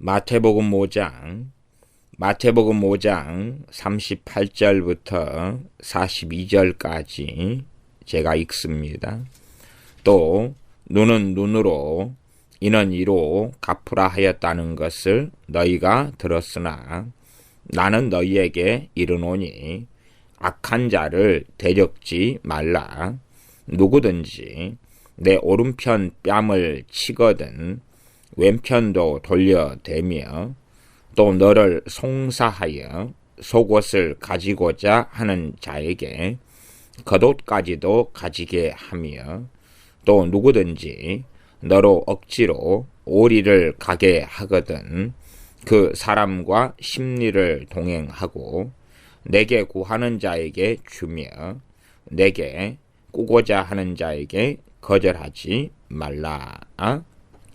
마태복음 5장 38절부터 42절까지 제가 읽습니다. 또 눈은 눈으로 이는 이로 갚으라 하였다는 것을 너희가 들었으나 나는 너희에게 이르노니 악한 자를 대적지 말라. 누구든지 내 오른편 뺨을 치거든 왼편도 돌려대며 또 너를 송사하여 속옷을 가지고자 하는 자에게 겉옷까지도 가지게 하며 또 누구든지 너로 억지로 오리를 가게 하거든 그 사람과 심리를 동행하고 내게 구하는 자에게 주며 내게 꾸고자 하는 자에게 거절하지 말라.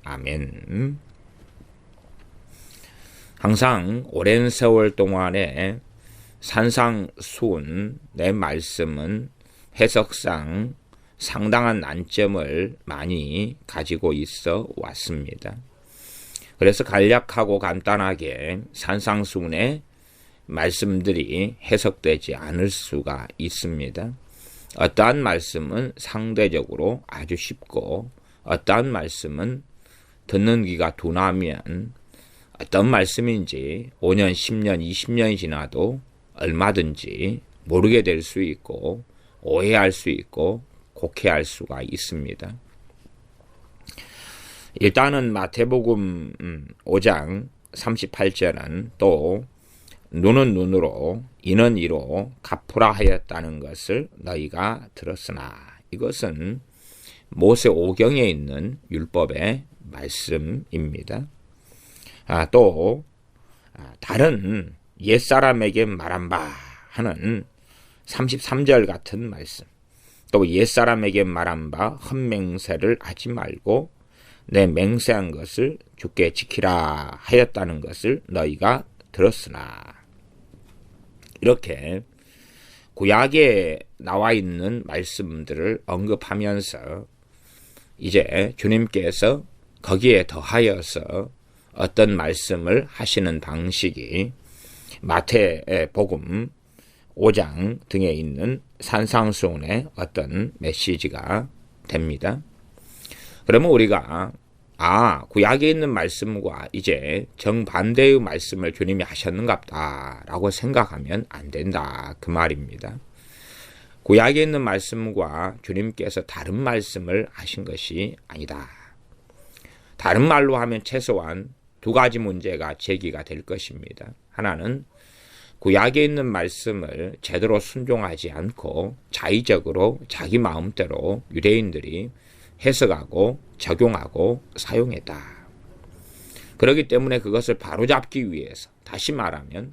아멘. 항상 오랜 세월 동안에 산상수훈 내 말씀은 해석상 상당한 난점을 많이 가지고 있어 왔습니다. 그래서 간략하고 간단하게 산상수훈의 말씀들이 해석되지 않을 수가 있습니다. 어떠한 말씀은 상대적으로 아주 쉽고 어떠한 말씀은 듣는 귀가 둔하면 어떤 말씀인지 5년, 10년, 20년이 지나도 얼마든지 모르게 될 수 있고 오해할 수 있고 곡해할 수가 있습니다. 일단은 마태복음 5장 38절은 또 눈은 눈으로 이는 이로 갚으라 하였다는 것을 너희가 들었으나 이것은 모세오경에 있는 율법의 말씀입니다. 또 다른 옛사람에게 말한 바 하는 33절 같은 말씀, 또 옛사람에게 말한 바 헛맹세를 하지 말고 내 맹세한 것을 주께 지키라 하였다는 것을 너희가 들었으나, 이렇게 구약에 나와 있는 말씀들을 언급하면서 이제 주님께서 거기에 더하여서 어떤 말씀을 하시는 방식이 마태복음 5장 등에 있는 산상수훈의 어떤 메시지가 됩니다. 그러면 우리가 구약에 있는 말씀과 이제 정반대의 말씀을 주님이 하셨는갑다 라고 생각하면 안 된다 그 말입니다. 구약에 있는 말씀과 주님께서 다른 말씀을 하신 것이 아니다. 다른 말로 하면 최소한 두 가지 문제가 제기가 될 것입니다. 하나는 구약에 있는 말씀을 제대로 순종하지 않고 자의적으로 자기 마음대로 유대인들이 해석하고 적용하고 사용했다. 그렇기 때문에 그것을 바로잡기 위해서, 다시 말하면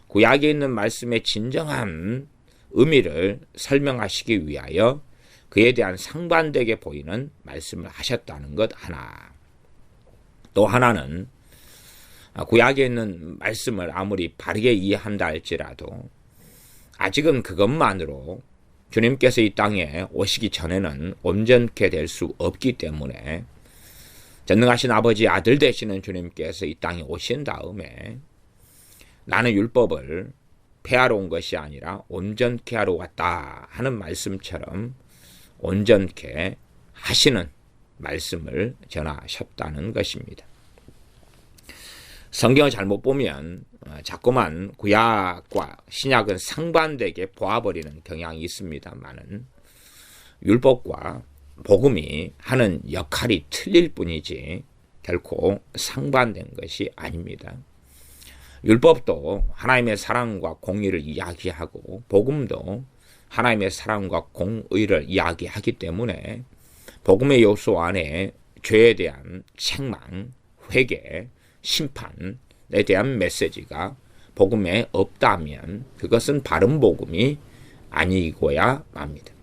구약에 있는 말씀의 진정한 의미를 설명하시기 위하여 그에 대한 상반되게 보이는 말씀을 하셨다는 것 하나. 또 하나는 구약에 있는 말씀을 아무리 바르게 이해한다 할지라도 아직은 그것만으로 주님께서 이 땅에 오시기 전에는 온전케 될 수 없기 때문에 전능하신 아버지 아들 되시는 주님께서 이 땅에 오신 다음에 나는 율법을 폐하러 온 것이 아니라 온전케 하러 왔다 하는 말씀처럼 온전케 하시는 말씀을 전하셨다는 것입니다. 성경을 잘못 보면 자꾸만 구약과 신약은 상반되게 보아버리는 경향이 있습니다만은 율법과 복음이 하는 역할이 틀릴 뿐이지 결코 상반된 것이 아닙니다. 율법도 하나님의 사랑과 공의를 이야기하고 복음도 하나님의 사랑과 공의를 이야기하기 때문에 복음의 요소 안에 죄에 대한 책망, 회개, 심판에 대한 메시지가 복음에 없다면 그것은 바른 복음이 아니고야 맙니다.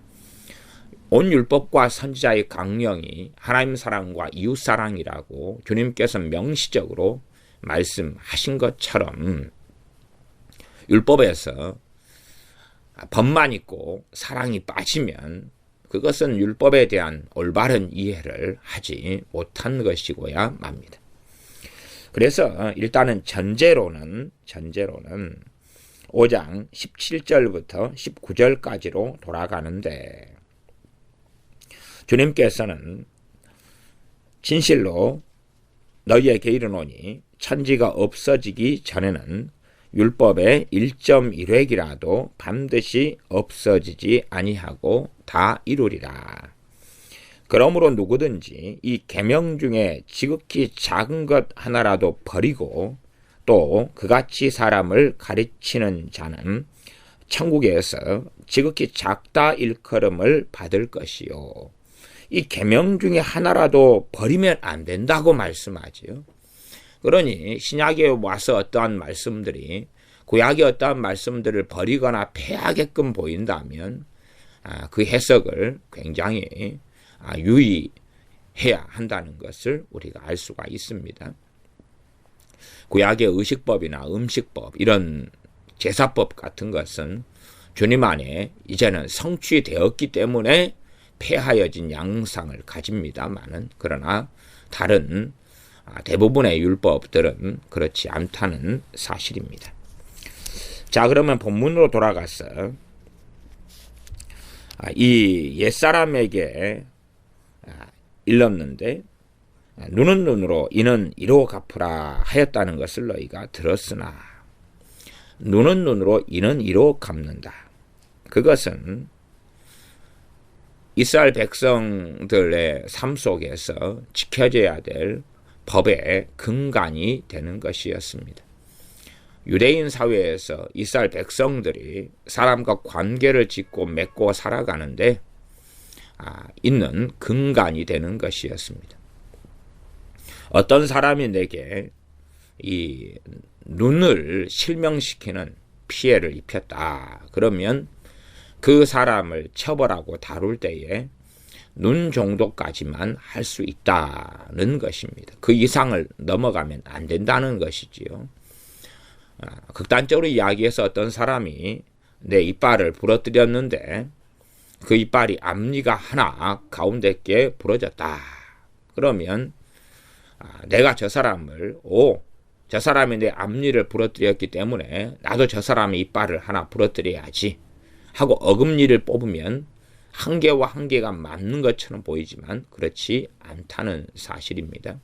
온 율법과 선지자의 강령이 하나님 사랑과 이웃 사랑이라고 주님께서 명시적으로 말씀하신 것처럼 율법에서 법만 있고 사랑이 빠지면 그것은 율법에 대한 올바른 이해를 하지 못한 것이고야 맙니다. 그래서 일단은 전제로는 5장 17절부터 19절까지로 돌아가는데, 주님께서는 진실로 너희에게 이르노니 천지가 없어지기 전에는 율법의 1.1획이라도 반드시 없어지지 아니하고 다 이루리라. 그러므로 누구든지 이 계명 중에 지극히 작은 것 하나라도 버리고 또 그같이 사람을 가르치는 자는 천국에서 지극히 작다 일컬음을 받을 것이요. 이 계명 중에 하나라도 버리면 안 된다고 말씀하지요. 그러니 신약에 와서 어떠한 말씀들이 구약의 어떠한 말씀들을 버리거나 폐하게끔 보인다면 그 해석을 굉장히 유의해야 한다는 것을 우리가 알 수가 있습니다. 구약의 의식법이나 음식법, 이런 제사법 같은 것은 주님 안에 이제는 성취되었기 때문에 폐하여진 양상을 가집니다마는, 그러나 다른 대부분의 율법들은 그렇지 않다는 사실입니다. 자, 그러면 본문으로 돌아가서 이 옛사람에게 일렀는데, 눈은 눈으로 이는 이로 갚으라 하였다는 것을 너희가 들었으나 눈은 눈으로 이는 이로 갚는다. 그것은 이스라엘 백성들의 삶 속에서 지켜져야 될 법의 근간이 되는 것이었습니다. 유대인 사회에서 이스라엘 백성들이 사람과 관계를 짓고 맺고 살아가는데 있는 근간이 되는 것이었습니다. 어떤 사람이 내게 이 눈을 실명시키는 피해를 입혔다. 그러면 그 사람을 처벌하고 다룰 때에 눈 정도까지만 할 수 있다는 것입니다. 그 이상을 넘어가면 안 된다는 것이지요. 극단적으로 이야기해서 어떤 사람이 내 이빨을 부러뜨렸는데 그 이빨이 앞니가 하나 가운데께 부러졌다. 그러면 내가 저 사람을 저 사람이 내 앞니를 부러뜨렸기 때문에 나도 저 사람의 이빨을 하나 부러뜨려야지 하고 어금니를 뽑으면 한 개와 한 개가 맞는 것처럼 보이지만 그렇지 않다는 사실입니다.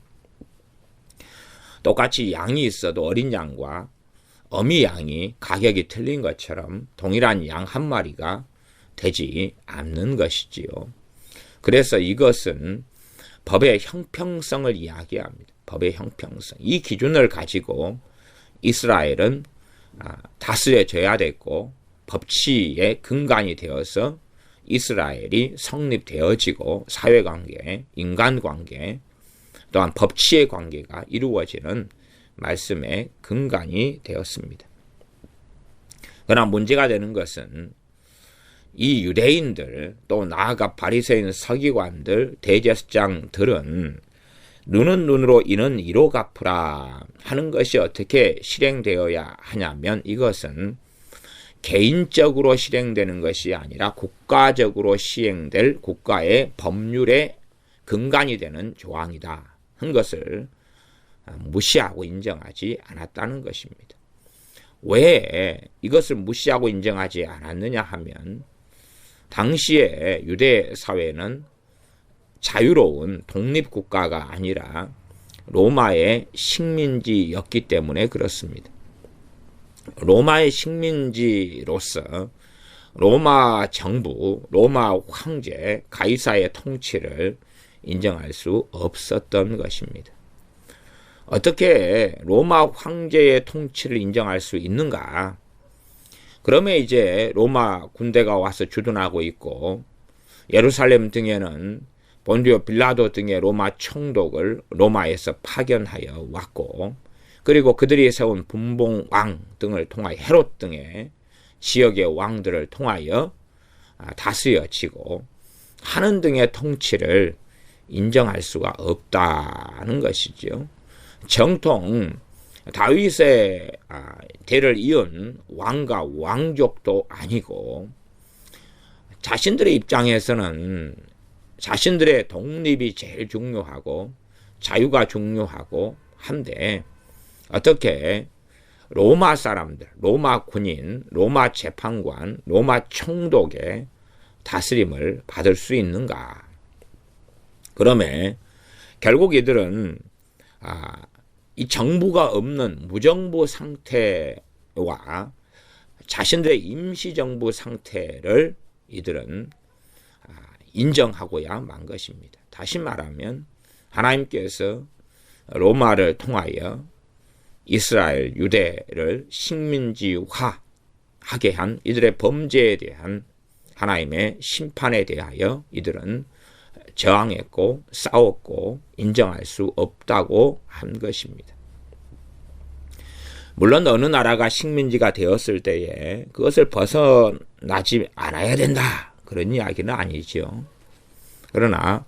똑같이 양이 있어도 어린 양과 어미 양이 가격이 틀린 것처럼 동일한 양 한 마리가 되지 않는 것이지요. 그래서 이것은 법의 형평성을 이야기합니다. 법의 형평성. 이 기준을 가지고 이스라엘은 다스려져야 됐고 법치의 근간이 되어서 이스라엘이 성립되어지고 사회관계, 인간관계, 또한 법치의 관계가 이루어지는 말씀의 근간이 되었습니다. 그러나 문제가 되는 것은 이 유대인들, 또 나아가 바리새인 서기관들, 대제사장들은 눈은 눈으로 이는 이로 갚으라 하는 것이 어떻게 실행되어야 하냐면 이것은 개인적으로 실행되는 것이 아니라 국가적으로 시행될 국가의 법률의 근간이 되는 조항이다 한 것을 무시하고 인정하지 않았다는 것입니다. 왜 이것을 무시하고 인정하지 않았느냐 하면 당시에 유대 사회는 자유로운 독립국가가 아니라 로마의 식민지였기 때문에 그렇습니다. 로마의 식민지로서 로마 정부, 로마 황제, 가이사의 통치를 인정할 수 없었던 것입니다. 어떻게 로마 황제의 통치를 인정할 수 있는가? 그러면 이제 로마 군대가 와서 주둔하고 있고 예루살렘 등에는 본디오 빌라도 등의 로마 총독을 로마에서 파견하여 왔고 그리고 그들이 세운 분봉왕 등을 통하여 헤롯 등의 지역의 왕들을 통하여 다스려지고 하는 등의 통치를 인정할 수가 없다는 것이죠. 정통 다윗의 대를 이은 왕과 왕족도 아니고 자신들의 입장에서는 자신들의 독립이 제일 중요하고 자유가 중요하고 한데 어떻게 로마 사람들, 로마 군인, 로마 재판관, 로마 총독의 다스림을 받을 수 있는가? 그러면 결국 이들은 이 정부가 없는 무정부 상태와 자신들의 임시정부 상태를 이들은 인정하고야 만 것입니다. 다시 말하면 하나님께서 로마를 통하여 이스라엘, 유대를 식민지화하게 한 이들의 범죄에 대한 하나님의 심판에 대하여 이들은 저항했고 싸웠고 인정할 수 없다고 한 것입니다. 물론 어느 나라가 식민지가 되었을 때에 그것을 벗어나지 않아야 된다, 그런 이야기는 아니죠. 그러나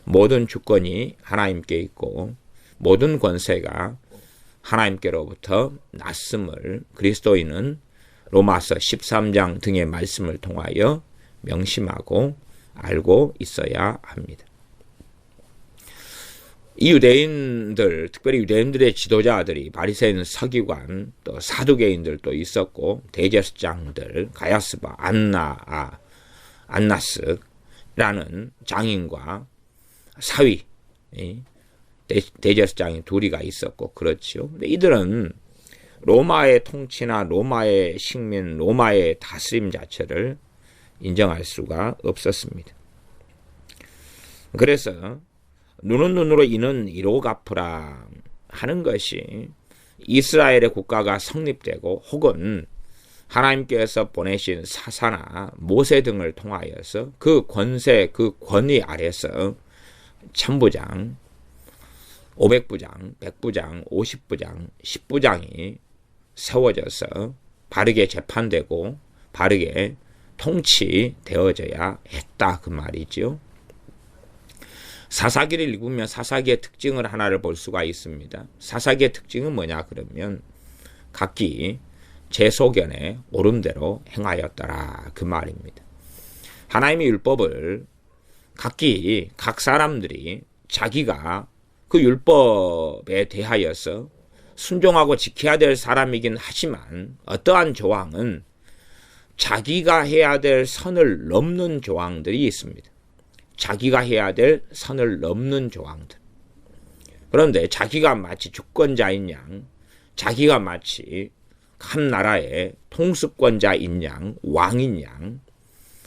모든 주권이 하나님께 있고 모든 권세가 하나님께로부터 났음을 그리스도인은 로마서 13장 등의 말씀을 통하여 명심하고 알고 있어야 합니다. 이 유대인들, 특별히 유대인들의 지도자들이 바리새인, 서기관, 또 사두개인들도 있었고 대제사장들, 가야스바, 안나스라는 장인과 사위, 대제사장이 둘이가 있었고 그렇지요. 근데 이들은 로마의 통치나 로마의 식민, 로마의 다스림 자체를 인정할 수가 없었습니다. 그래서 눈은 눈으로 이는 이로 갚으라 하는 것이 이스라엘의 국가가 성립되고 혹은 하나님께서 보내신 사사나 모세 등을 통하여서 그 권세, 그 권위 아래서 천부장, 500부장, 100부장, 50부장, 10부장이 세워져서 바르게 재판되고 바르게 통치되어져야 했다, 그 말이죠. 사사기를 읽으면 사사기의 특징을 하나를 볼 수가 있습니다. 사사기의 특징은 뭐냐 그러면 각기 제 소견에 옳음대로 행하였더라, 그 말입니다. 하나님의 율법을 각 사람들이 자기가 그 율법에 대하여서 순종하고 지켜야 될 사람이긴 하지만 어떠한 조항은 자기가 해야 될 선을 넘는 조항들이 있습니다. 자기가 해야 될 선을 넘는 조항들. 그런데 자기가 마치 주권자인 양, 자기가 마치 한 나라의 통수권자인 양, 왕인 양,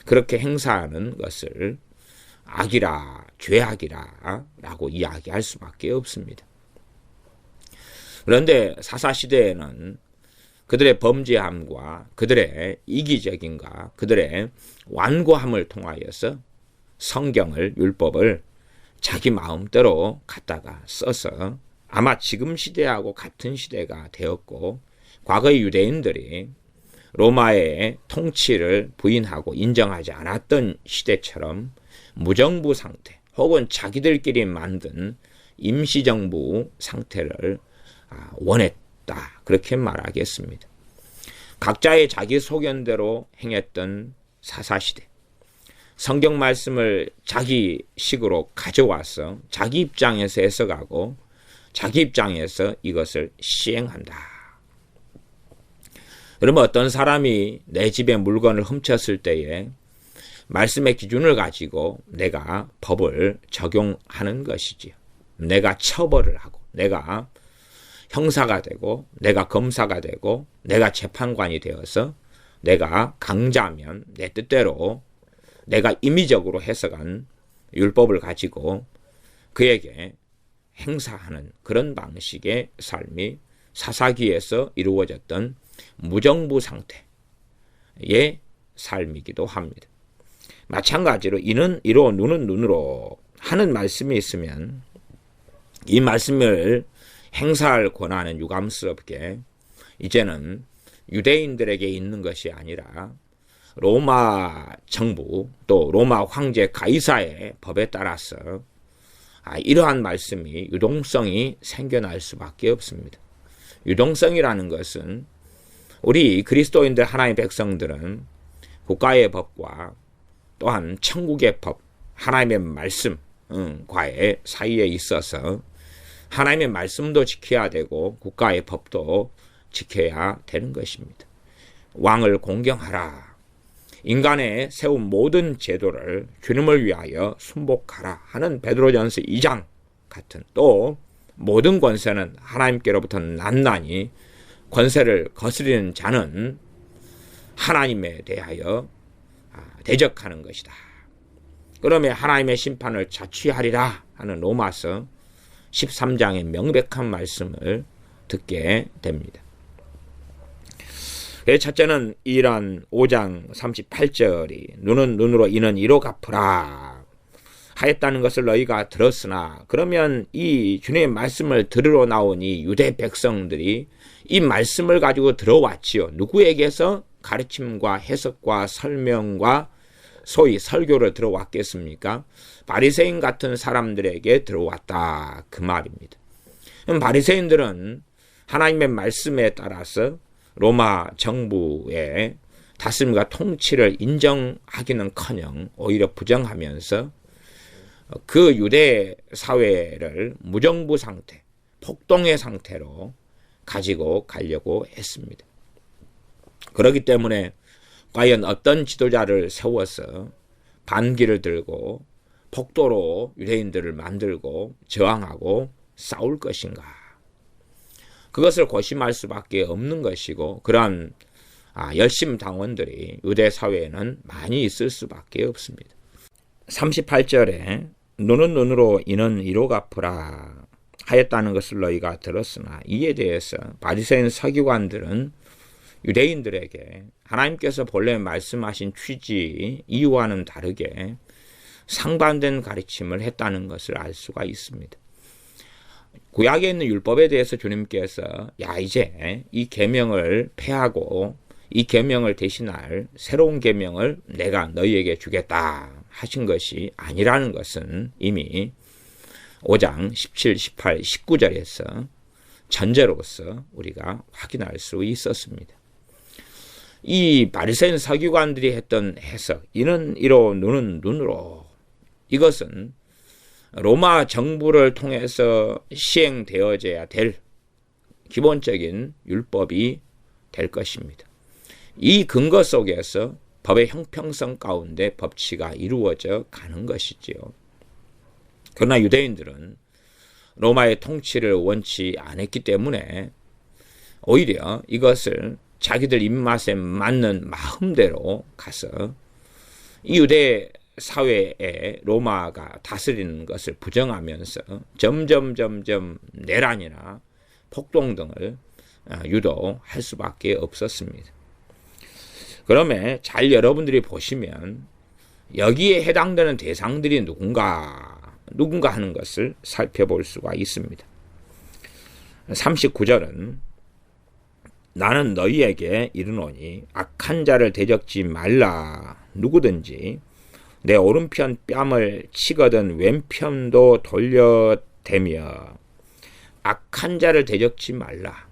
그렇게 행사하는 것을 악이라, 죄악이라 라고 이야기할 수밖에 없습니다. 그런데 사사시대에는 그들의 범죄함과 그들의 이기적인가, 그들의 완고함을 통하여서 성경을, 율법을 자기 마음대로 갖다가 써서 아마 지금 시대하고 같은 시대가 되었고, 과거의 유대인들이 로마의 통치를 부인하고 인정하지 않았던 시대처럼 무정부 상태 혹은 자기들끼리 만든 임시정부 상태를 원했다, 그렇게 말하겠습니다. 각자의 자기 소견대로 행했던 사사시대, 성경 말씀을 자기 식으로 가져와서 자기 입장에서 해석하고 자기 입장에서 이것을 시행한다. 그러면 어떤 사람이 내 집에 물건을 훔쳤을 때에 말씀의 기준을 가지고 내가 법을 적용하는 것이지요. 내가 처벌을 하고 내가 형사가 되고 내가 검사가 되고 내가 재판관이 되어서 내가 강자면 내 뜻대로 내가 임의적으로 해석한 율법을 가지고 그에게 행사하는 그런 방식의 삶이 사사기에서 이루어졌던 무정부 상태의 삶이기도 합니다. 마찬가지로 이는 이로 눈은 눈으로 하는 말씀이 있으면 이 말씀을 행사할 권한은 유감스럽게 이제는 유대인들에게 있는 것이 아니라 로마 정부 또 로마 황제 가이사의 법에 따라서 이러한 말씀이 유동성이 생겨날 수밖에 없습니다. 유동성이라는 것은 우리 그리스도인들 하나님의 백성들은 국가의 법과 또한 천국의 법, 하나님의 말씀과의 사이에 있어서 하나님의 말씀도 지켜야 되고 국가의 법도 지켜야 되는 것입니다. 왕을 공경하라. 인간의 세운 모든 제도를 주님을 위하여 순복하라 하는 베드로전서 2장 같은, 또 모든 권세는 하나님께로부터 났나니 권세를 거스리는 자는 하나님에 대하여 대적하는 것이다. 그러면 하나님의 심판을 자취하리라 하는 로마서 13장의 명백한 말씀을 듣게 됩니다. 첫째는 이란 5장 38절이 눈은 눈으로 이는 이로 갚으라 하였다는 것을 너희가 들었으나, 그러면 이 주님의 말씀을 들으러 나온 이 유대 백성들이 이 말씀을 가지고 들어왔지요. 누구에게서? 가르침과 해석과 설명과 소위 설교를 들어왔겠습니까? 바리새인 같은 사람들에게 들어왔다, 그 말입니다. 바리새인들은 하나님의 말씀에 따라서 로마 정부의 다스림과 통치를 인정하기는커녕 오히려 부정하면서 그 유대 사회를 무정부 상태, 폭동의 상태로 가지고 가려고 했습니다. 그렇기 때문에 과연 어떤 지도자를 세워서 반기를 들고 폭도로 유대인들을 만들고 저항하고 싸울 것인가? 그것을 고심할 수밖에 없는 것이고, 그러한 열심 당원들이 유대 사회에는 많이 있을 수밖에 없습니다. 38절에 눈은 눈으로 이는 이로 갚으라 하였다는 것을 너희가 들었으나, 이에 대해서 바리새인 서기관들은 유대인들에게 하나님께서 본래 말씀하신 취지, 이유와는 다르게 상반된 가르침을 했다는 것을 알 수가 있습니다. 구약에 있는 율법에 대해서 주님께서 이제 이 계명을 폐하고 이 계명을 대신할 새로운 계명을 내가 너희에게 주겠다 하신 것이 아니라는 것은 이미 5장 17, 18, 19절에서 전제로서 우리가 확인할 수 있었습니다. 이 바리새인 서기관들이 했던 해석, 이는 이로 눈은 눈으로, 이것은 로마 정부를 통해서 시행되어져야 될 기본적인 율법이 될 것입니다. 이 근거 속에서 법의 형평성 가운데 법치가 이루어져 가는 것이지요. 그러나 유대인들은 로마의 통치를 원치 않았기 때문에 오히려 이것을 자기들 입맛에 맞는 마음대로 가서 이 유대 사회에 로마가 다스리는 것을 부정하면서 점점 내란이나 폭동 등을 유도할 수밖에 없었습니다. 그러면 잘 여러분들이 보시면 여기에 해당되는 대상들이 누군가 하는 것을 살펴볼 수가 있습니다. 39절은 나는 너희에게 이르노니 악한 자를 대적지 말라. 누구든지 내 오른편 뺨을 치거든 왼편도 돌려대며 악한 자를 대적지 말라.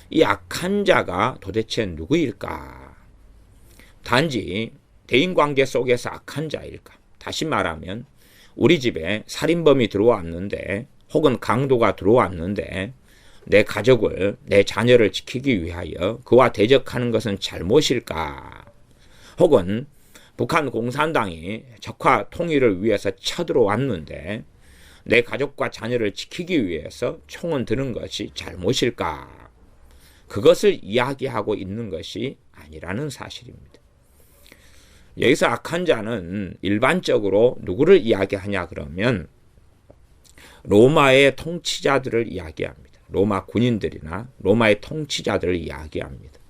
이 악한 자가 도대체 누구일까? 단지 대인관계 속에서 악한 자일까? 다시 말하면 우리 집에 살인범이 들어왔는데, 혹은 강도가 들어왔는데 내 가족을, 내 자녀를 지키기 위하여 그와 대적하는 것은 잘못일까? 혹은 북한 공산당이 적화 통일을 위해서 쳐들어왔는데 내 가족과 자녀를 지키기 위해서 총은 드는 것이 잘못일까? 그것을 이야기하고 있는 것이 아니라는 사실입니다. 여기서 악한 자는 일반적으로 누구를 이야기하냐 그러면 로마의 통치자들을 이야기합니다. 로마 군인들이나 로마의 통치자들을 이야기합니다.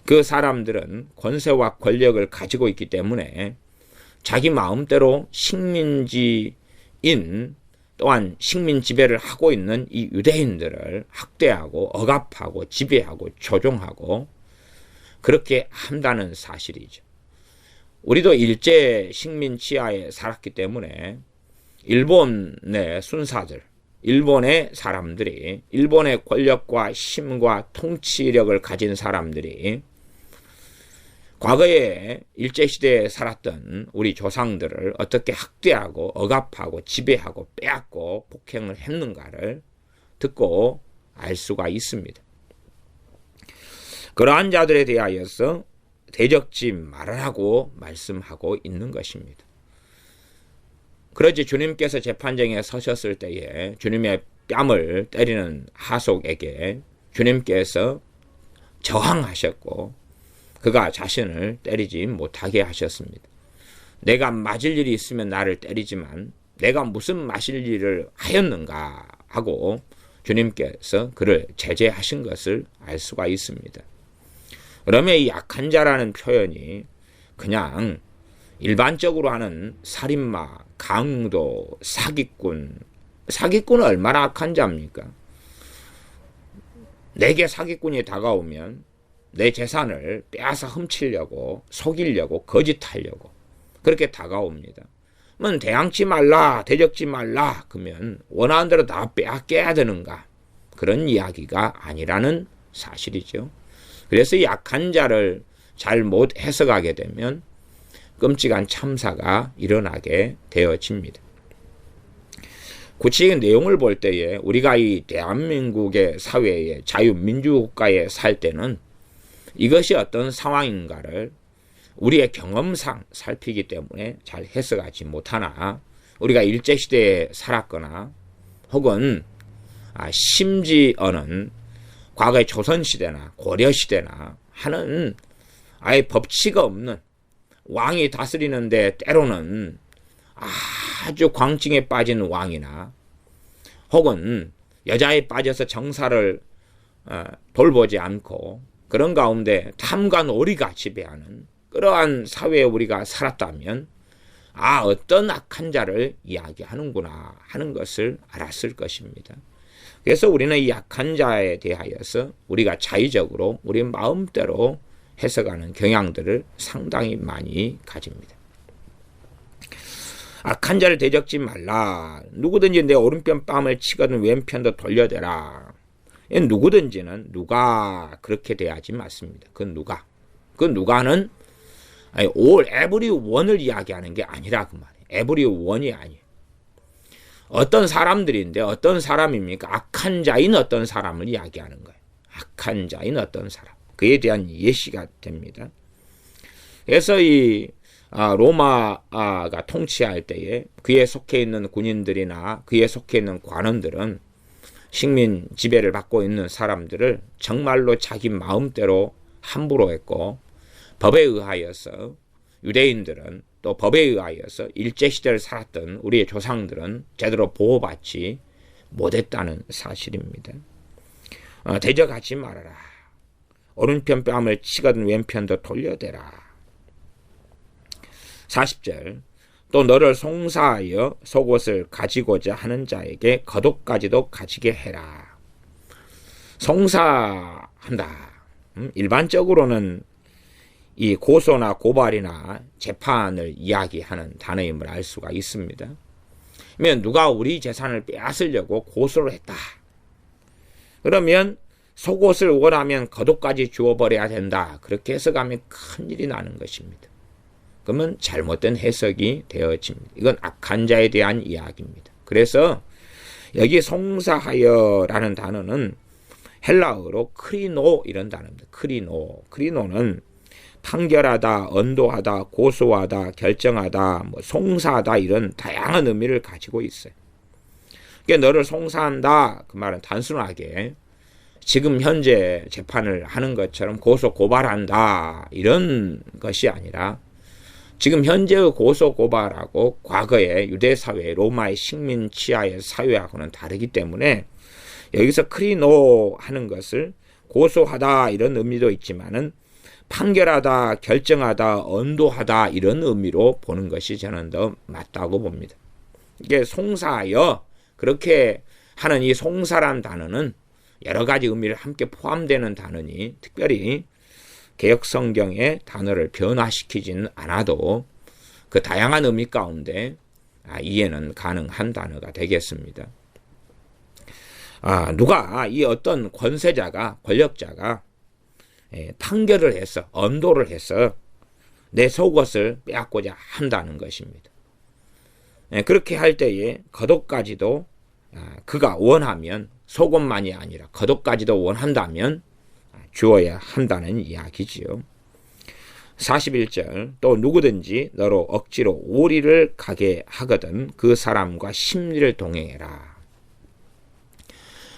그 사람들은 권세와 권력을 가지고 있기 때문에 자기 마음대로 식민지인, 또한 식민 지배를 하고 있는 이 유대인들을 학대하고 억압하고 지배하고 조종하고 그렇게 한다는 사실이죠. 우리도 일제 식민 지하에 살았기 때문에 일본의 순사들, 일본의 사람들이, 일본의 권력과 힘과 통치력을 가진 사람들이 과거에 일제시대에 살았던 우리 조상들을 어떻게 학대하고 억압하고 지배하고 빼앗고 폭행을 했는가를 듣고 알 수가 있습니다. 그러한 자들에 대하여서 대적지 말으라고 말씀하고 있는 것입니다. 그러지 주님께서 재판정에 서셨을 때에 주님의 뺨을 때리는 하속에게 주님께서 저항하셨고 그가 자신을 때리지 못하게 하셨습니다. 내가 맞을 일이 있으면 나를 때리지만 내가 무슨 맞을 일을 하였는가 하고 주님께서 그를 제재하신 것을 알 수가 있습니다. 그러면 이 약한 자라는 표현이 그냥 일반적으로 하는 살인마, 강도, 사기꾼은 얼마나 악한 자입니까? 내게 사기꾼이 다가오면 내 재산을 빼앗아 훔치려고, 속이려고, 거짓하려고 그렇게 다가옵니다. 그러면 대항치 말라, 대적지 말라 그러면 원하는 대로 다 빼앗겨야 되는가? 그런 이야기가 아니라는 사실이죠. 그래서 이 약한 자를 잘못 해석하게 되면 끔찍한 참사가 일어나게 되어집니다. 구체적인 내용을 볼 때에 우리가 이 대한민국의 사회에 자유민주국가에 살 때는 이것이 어떤 상황인가를 우리의 경험상 살피기 때문에 잘 해석하지 못하나 우리가 일제시대에 살았거나 혹은 심지어는 과거의 조선시대나 고려시대나 하는 아예 법치가 없는 왕이 다스리는데 때로는 아주 광증에 빠진 왕이나 혹은 여자에 빠져서 정사를 돌보지 않고 그런 가운데 탐과 놀이가 지배하는 그러한 사회에 우리가 살았다면 어떤 악한 자를 이야기하는구나 하는 것을 알았을 것입니다. 그래서 우리는 이 약한 자에 대하여서 우리가 자의적으로 우리 마음대로 해석하는 경향들을 상당히 많이 가집니다. 악한 자를 대적지 말라. 누구든지 내 오른편 뺨을 치거든 왼편도 돌려대라. 누구든지는 누가 그렇게 대하지 않습니다. 그 누가는 all everyone을 이야기하는 게 아니라 그 말이에요. everyone이 아니에요. 어떤 사람들인데 어떤 사람입니까? 악한 자인 어떤 사람을 이야기하는 거예요. 악한 자인 어떤 사람. 그에 대한 예시가 됩니다. 그래서 이 로마가 통치할 때에 그에 속해 있는 군인들이나 그에 속해 있는 관원들은 식민 지배를 받고 있는 사람들을 정말로 자기 마음대로 함부로 했고 법에 의하여서 유대인들은 또 법에 의하여서 일제시대를 살았던 우리의 조상들은 제대로 보호받지 못했다는 사실입니다. 대적하지 말아라. 오른편 뺨을 치거든 왼편도 돌려대라. 40절 또 너를 송사하여 속옷을 가지고자 하는 자에게 겉옷까지도 가지게 해라. 송사한다. 일반적으로는 이 고소나 고발이나 재판을 이야기하는 단어임을 알 수가 있습니다. 그러면 누가 우리 재산을 빼앗으려고 고소를 했다. 그러면 속옷을 원하면 겉옷까지 주워버려야 된다. 그렇게 해석하면 큰일이 나는 것입니다. 그러면 잘못된 해석이 되어집니다. 이건 악한 자에 대한 이야기입니다. 그래서 여기 송사하여라는 단어는 헬라어로 크리노 이런 단어입니다. 크리노는 판결하다, 언도하다, 고소하다, 결정하다, 송사하다 이런 다양한 의미를 가지고 있어요. 그러니까 너를 송사한다 그 말은 단순하게 지금 현재 재판을 하는 것처럼 고소 고발한다 이런 것이 아니라 지금 현재의 고소 고발하고 과거의 유대 사회, 로마의 식민 치하의 사회하고는 다르기 때문에 여기서 크리노 하는 것을 고소하다 이런 의미도 있지만은 판결하다, 결정하다, 언도하다 이런 의미로 보는 것이 저는 더 맞다고 봅니다. 이게 송사하여 그렇게 하는 이 송사란 단어는 여러 가지 의미를 함께 포함되는 단어니 특별히 개역 성경의 단어를 변화시키지는 않아도 그 다양한 의미 가운데 이해는 가능한 단어가 되겠습니다. 누가 이 어떤 권세자가 권력자가 판결을 해서 언도를 해서 내 속옷을 빼앗고자 한다는 것입니다. 그렇게 할 때에 겉옷까지도 그가 원하면 속옷만이 아니라 겉옷까지도 원한다면 주어야 한다는 이야기지요. 41절 또 누구든지 너로 억지로 오리를 가게 하거든 그 사람과 심리를 동행해라.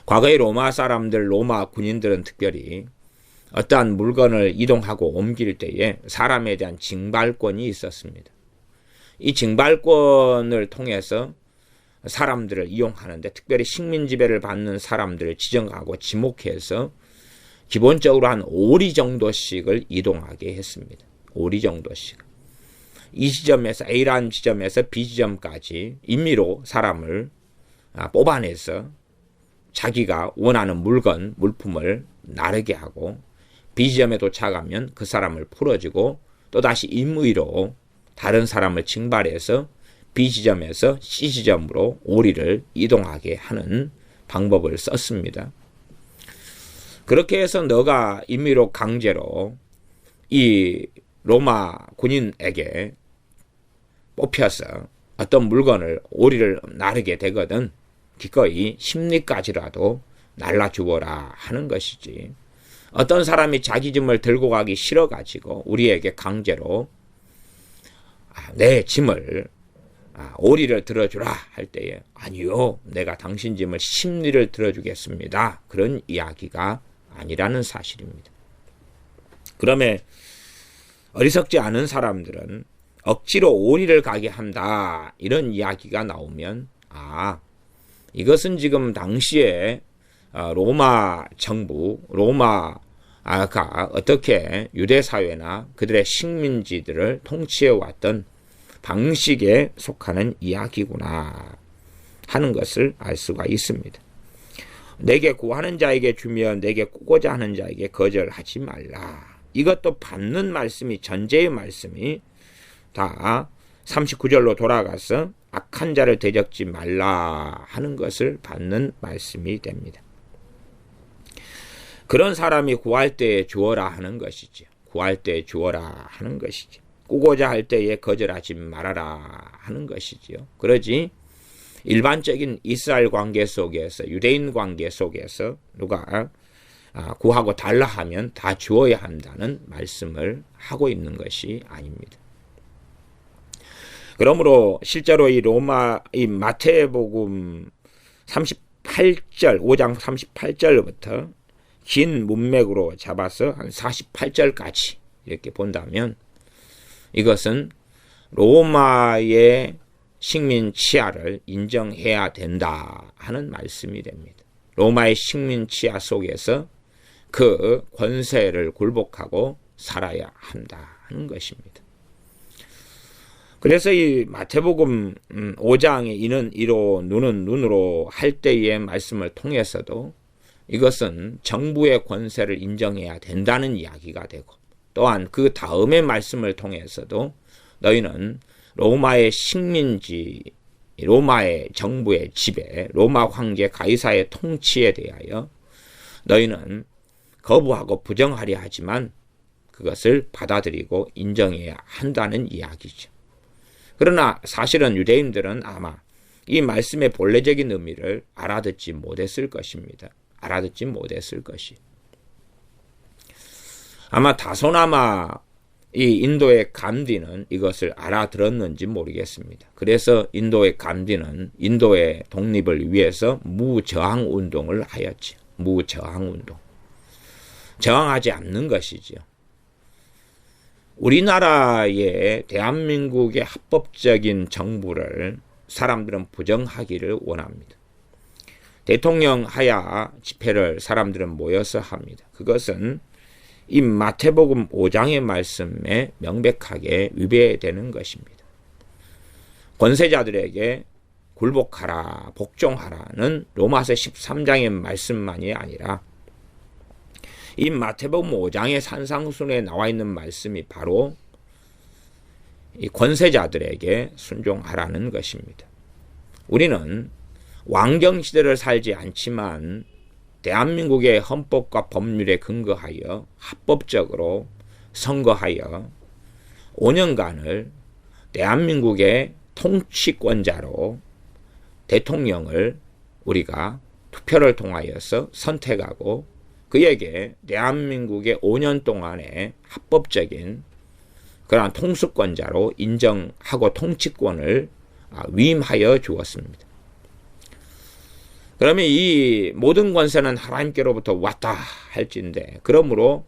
과거의 로마 사람들, 로마 군인들은 특별히 어떠한 물건을 이동하고 옮길 때에 사람에 대한 징발권이 있었습니다. 이 징발권을 통해서 사람들을 이용하는데 특별히 식민 지배를 받는 사람들을 지정하고 지목해서 기본적으로 한 5리 정도씩을 이동하게 했습니다. 5리 정도씩. 이 지점에서 A라는 지점에서 B 지점까지 임의로 사람을 뽑아내서 자기가 원하는 물품을 나르게 하고 B 지점에 도착하면 그 사람을 풀어주고 또다시 임의로 다른 사람을 징발해서 B 지점에서 C 지점으로 오리를 이동하게 하는 방법을 썼습니다. 그렇게 해서 너가 임의로 강제로 이 로마 군인에게 뽑혀서 어떤 물건을 오리를 나르게 되거든 기꺼이 심리까지라도 날라주어라 하는 것이지. 어떤 사람이 자기 짐을 들고 가기 싫어가지고 우리에게 강제로 내 짐을 오리를 들어주라 할 때에 아니요, 내가 당신 짐을 심리를 들어주겠습니다. 그런 이야기가 아니라는 사실입니다. 그러면 어리석지 않은 사람들은 억지로 오리를 가게 한다 이런 이야기가 나오면 이것은 지금 당시에 로마 정부, 로마가 어떻게 유대사회나 그들의 식민지들을 통치해왔던 방식에 속하는 이야기구나 하는 것을 알 수가 있습니다. 내게 구하는 자에게 주며 내게 꾸고자 하는 자에게 거절하지 말라. 이것도 받는 말씀이 전제의 말씀이 다 39절로 돌아가서 악한 자를 대적지 말라 하는 것을 받는 말씀이 됩니다. 그런 사람이 구할 때에 주어라 하는 것이죠. 구할 때에 주어라 하는 것이죠. 꾸고자 할 때에 거절하지 말아라 하는 것이지요. 그러지 일반적인 이스라엘 관계 속에서 유대인 관계 속에서 누가 구하고 달라 하면 다 주어야 한다는 말씀을 하고 있는 것이 아닙니다. 그러므로 실제로 이 마태복음 38절 5장 38절부터 긴 문맥으로 잡아서 한 48절까지 이렇게 본다면 이것은 로마의 식민 치하를 인정해야 된다 하는 말씀이 됩니다. 로마의 식민 치하 속에서 그 권세를 굴복하고 살아야 한다 하는 것입니다. 그래서 이 마태복음 5장에 이는 이로 눈은 눈으로 할 때의 말씀을 통해서도 이것은 정부의 권세를 인정해야 된다는 이야기가 되고 또한 그 다음의 말씀을 통해서도 너희는 로마의 식민지, 로마의 정부의 지배, 로마 황제 가이사의 통치에 대하여 너희는 거부하고 부정하려 하지만 그것을 받아들이고 인정해야 한다는 이야기죠. 그러나 사실은 유대인들은 아마 이 말씀의 본래적인 의미를 알아듣지 못했을 것입니다. 알아듣지 못했을 것이. 아마 다소나마 이 인도의 감디는 이것을 알아들었는지 모르겠습니다. 그래서 인도의 감디는 인도의 독립을 위해서 무저항 운동을 하였죠. 무저항 운동. 저항하지 않는 것이죠. 우리나라의 대한민국의 합법적인 정부를 사람들은 부정하기를 원합니다. 대통령 하야 집회를 사람들은 모여서 합니다. 그것은 이 마태복음 5장의 말씀에 명백하게 위배되는 것입니다. 권세자들에게 굴복하라, 복종하라는 로마서 13장의 말씀만이 아니라 이 마태복음 5장의 산상순에 나와 있는 말씀이 바로 이 권세자들에게 순종하라는 것입니다. 우리는 왕정시대를 살지 않지만 대한민국의 헌법과 법률에 근거하여 합법적으로 선거하여 5년간을 대한민국의 통치권자로 대통령을 우리가 투표를 통하여서 선택하고 그에게 대한민국의 5년 동안의 합법적인 그러한 통수권자로 인정하고 통치권을 위임하여 주었습니다. 그러면 이 모든 권세는 하나님께로부터 왔다 할진대, 그러므로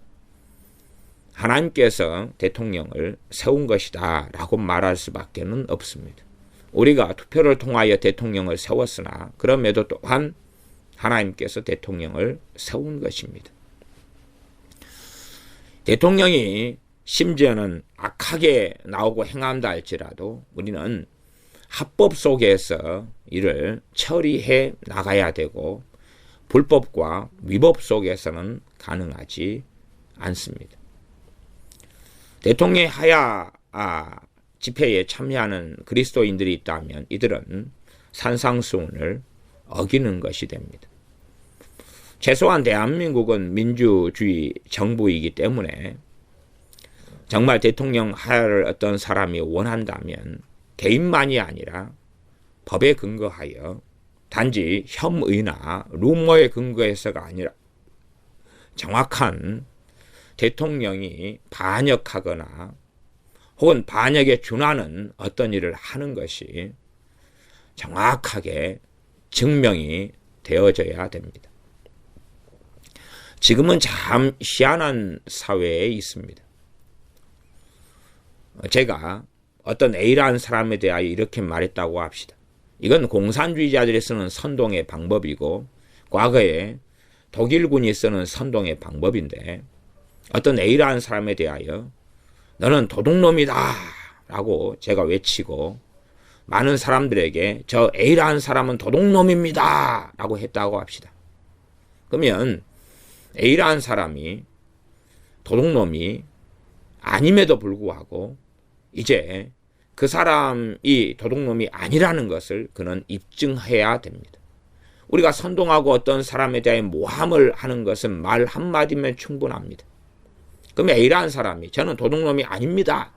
하나님께서 대통령을 세운 것이다 라고 말할 수밖에 없습니다. 우리가 투표를 통하여 대통령을 세웠으나 그럼에도 또한 하나님께서 대통령을 세운 것입니다. 대통령이 심지어는 악하게 나오고 행한다 할지라도 우리는 합법 속에서 이를 처리해 나가야 되고 불법과 위법 속에서는 가능하지 않습니다. 대통령의 하야 집회에 참여하는 그리스도인들이 있다면 이들은 산상수훈을 어기는 것이 됩니다. 최소한 대한민국은 민주주의 정부이기 때문에 정말 대통령 하야를 어떤 사람이 원한다면 개인만이 아니라 법에 근거하여 단지 혐의나 루머에 근거해서가 아니라 정확한 대통령이 반역하거나 혹은 반역에 준하는 어떤 일을 하는 것이 정확하게 증명이 되어져야 됩니다. 지금은 참 희한한 사회에 있습니다. 제가 어떤 A라는 사람에 대하여 이렇게 말했다고 합시다. 이건 공산주의자들이 쓰는 선동의 방법이고 과거에 독일군이 쓰는 선동의 방법인데 어떤 A라는 사람에 대하여 너는 도둑놈이다 라고 제가 외치고 많은 사람들에게 저 A라는 사람은 도둑놈입니다 라고 했다고 합시다. 그러면 A라는 사람이 도둑놈이 아님에도 불구하고 이제 그 사람이 도둑놈이 아니라는 것을 그는 입증해야 됩니다. 우리가 선동하고 어떤 사람에 대해 모함을 하는 것은 말 한마디면 충분합니다. 그러면 A라는 사람이 저는 도둑놈이 아닙니다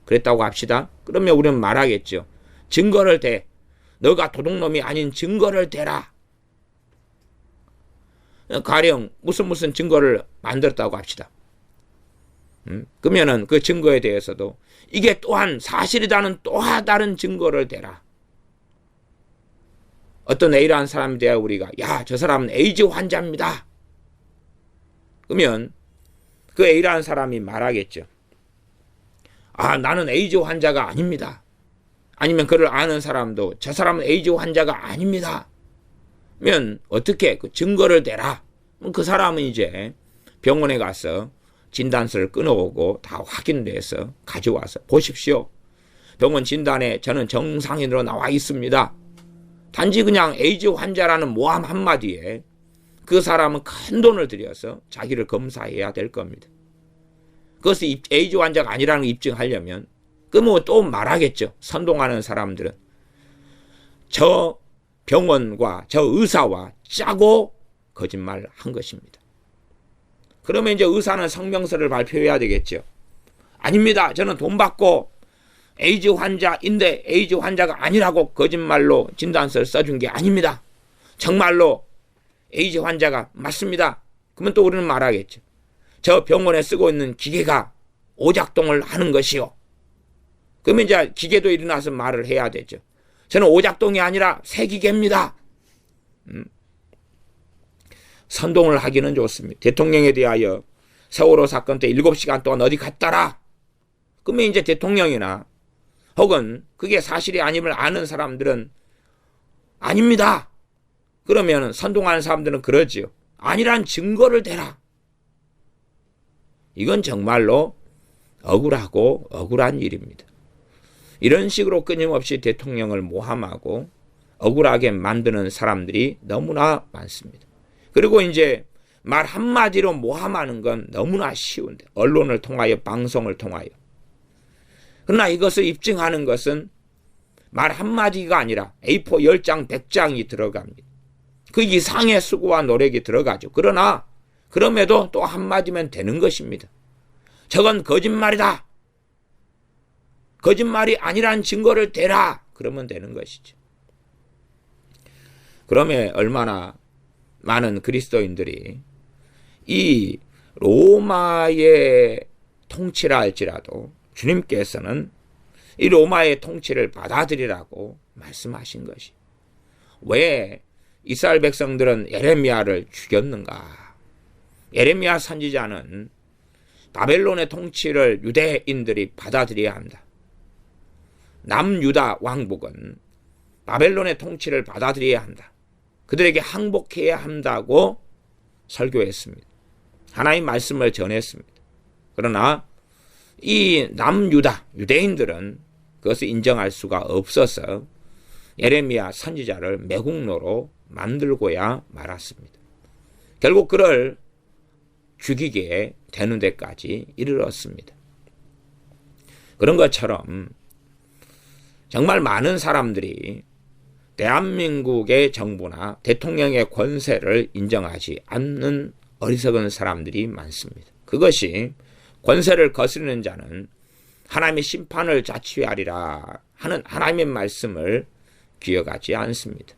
그랬다고 합시다. 그러면 우리는 말하겠죠. 증거를 대. 너가 도둑놈이 아닌 증거를 대라. 가령 무슨 증거를 만들었다고 합시다. 그러면은 그 증거에 대해서도 이게 또한 사실이다는 또 다른 증거를 대라. 어떤 A라는 사람에 대해 우리가 야, 저 사람은 에이즈 환자입니다. 그러면 그 A라는 사람이 말하겠죠. 아, 나는 에이즈 환자가 아닙니다. 아니면 그를 아는 사람도 저 사람은 에이즈 환자가 아닙니다. 면 어떻게 그 증거를 대라. 그 사람은 이제 병원에 가서 진단서를 끊어오고 다 확인돼서 가져와서 보십시오. 병원 진단에 저는 정상인으로 나와 있습니다. 단지 그냥 에이즈 환자라는 모함 한마디에 그 사람은 큰 돈을 들여서 자기를 검사해야 될 겁니다. 그것을 에이즈 환자가 아니라는 걸 입증하려면 그러면 또 말하겠죠. 선동하는 사람들은 저 병원과 저 의사와 짜고 거짓말을 한 것입니다. 그러면 이제 의사는 성명서를 발표해야 되겠죠. 아닙니다. 저는 돈 받고 에이즈 환자인데 에이즈 환자가 아니라고 거짓말로 진단서를 써준 게 아닙니다. 정말로 에이즈 환자가 맞습니다. 그러면 또 우리는 말하겠죠. 저 병원에 쓰고 있는 기계가 오작동을 하는 것이요. 그러면 이제 기계도 일어나서 말을 해야 되죠. 저는 오작동이 아니라 새기계입니다. 선동을 하기는 좋습니다. 대통령에 대하여 세월호 사건 때 7시간 동안 어디 갔다라. 그러면 이제 대통령이나 혹은 그게 사실이 아님을 아는 사람들은 아닙니다. 그러면 선동하는 사람들은 그러지요. 아니란 증거를 대라. 이건 정말로 억울하고 억울한 일입니다. 이런 식으로 끊임없이 대통령을 모함하고 억울하게 만드는 사람들이 너무나 많습니다. 그리고 이제 말 한마디로 모함하는 건 너무나 쉬운데 언론을 통하여 방송을 통하여 그러나 이것을 입증하는 것은 말 한마디가 아니라 A4 10장 100장이 들어갑니다. 그 이상의 수고와 노력이 들어가죠. 그러나 그럼에도 또 한마디면 되는 것입니다. 저건 거짓말이다. 거짓말이 아니란 증거를 대라. 그러면 되는 것이죠. 그러면 얼마나 많은 그리스도인들이 이 로마의 통치라 할지라도 주님께서는 이 로마의 통치를 받아들이라고 말씀하신 것이. 왜 이스라엘 백성들은 예레미야를 죽였는가? 예레미야 선지자는 바벨론의 통치를 유대인들이 받아들여야 한다. 남유다 왕복은 바벨론의 통치를 받아들여야 한다. 그들에게 항복해야 한다고 설교했습니다. 하나님 말씀을 전했습니다. 그러나 이 남유다 유대인들은 그것을 인정할 수가 없어서 예레미야 선지자를 매국노로 만들고야 말았습니다. 결국 그를 죽이게 되는 데까지 이르렀습니다. 그런 것처럼 정말 많은 사람들이 대한민국의 정부나 대통령의 권세를 인정하지 않는 어리석은 사람들이 많습니다. 그것이 권세를 거스르는 자는 하나님의 심판을 자취하리라 하는 하나님의 말씀을 기억하지 않습니다.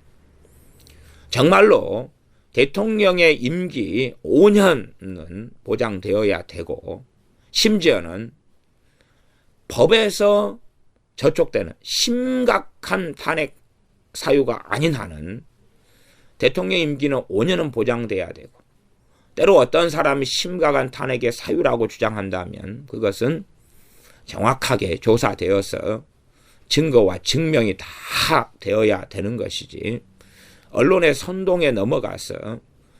정말로 대통령의 임기 5년은 보장되어야 되고 심지어는 법에서 저촉되는 심각한 탄핵 사유가 아닌 한은 대통령 임기는 5년은 보장돼야 되고 때로 어떤 사람이 심각한 탄핵의 사유라고 주장한다면 그것은 정확하게 조사되어서 증거와 증명이 다 되어야 되는 것이지 언론의 선동에 넘어가서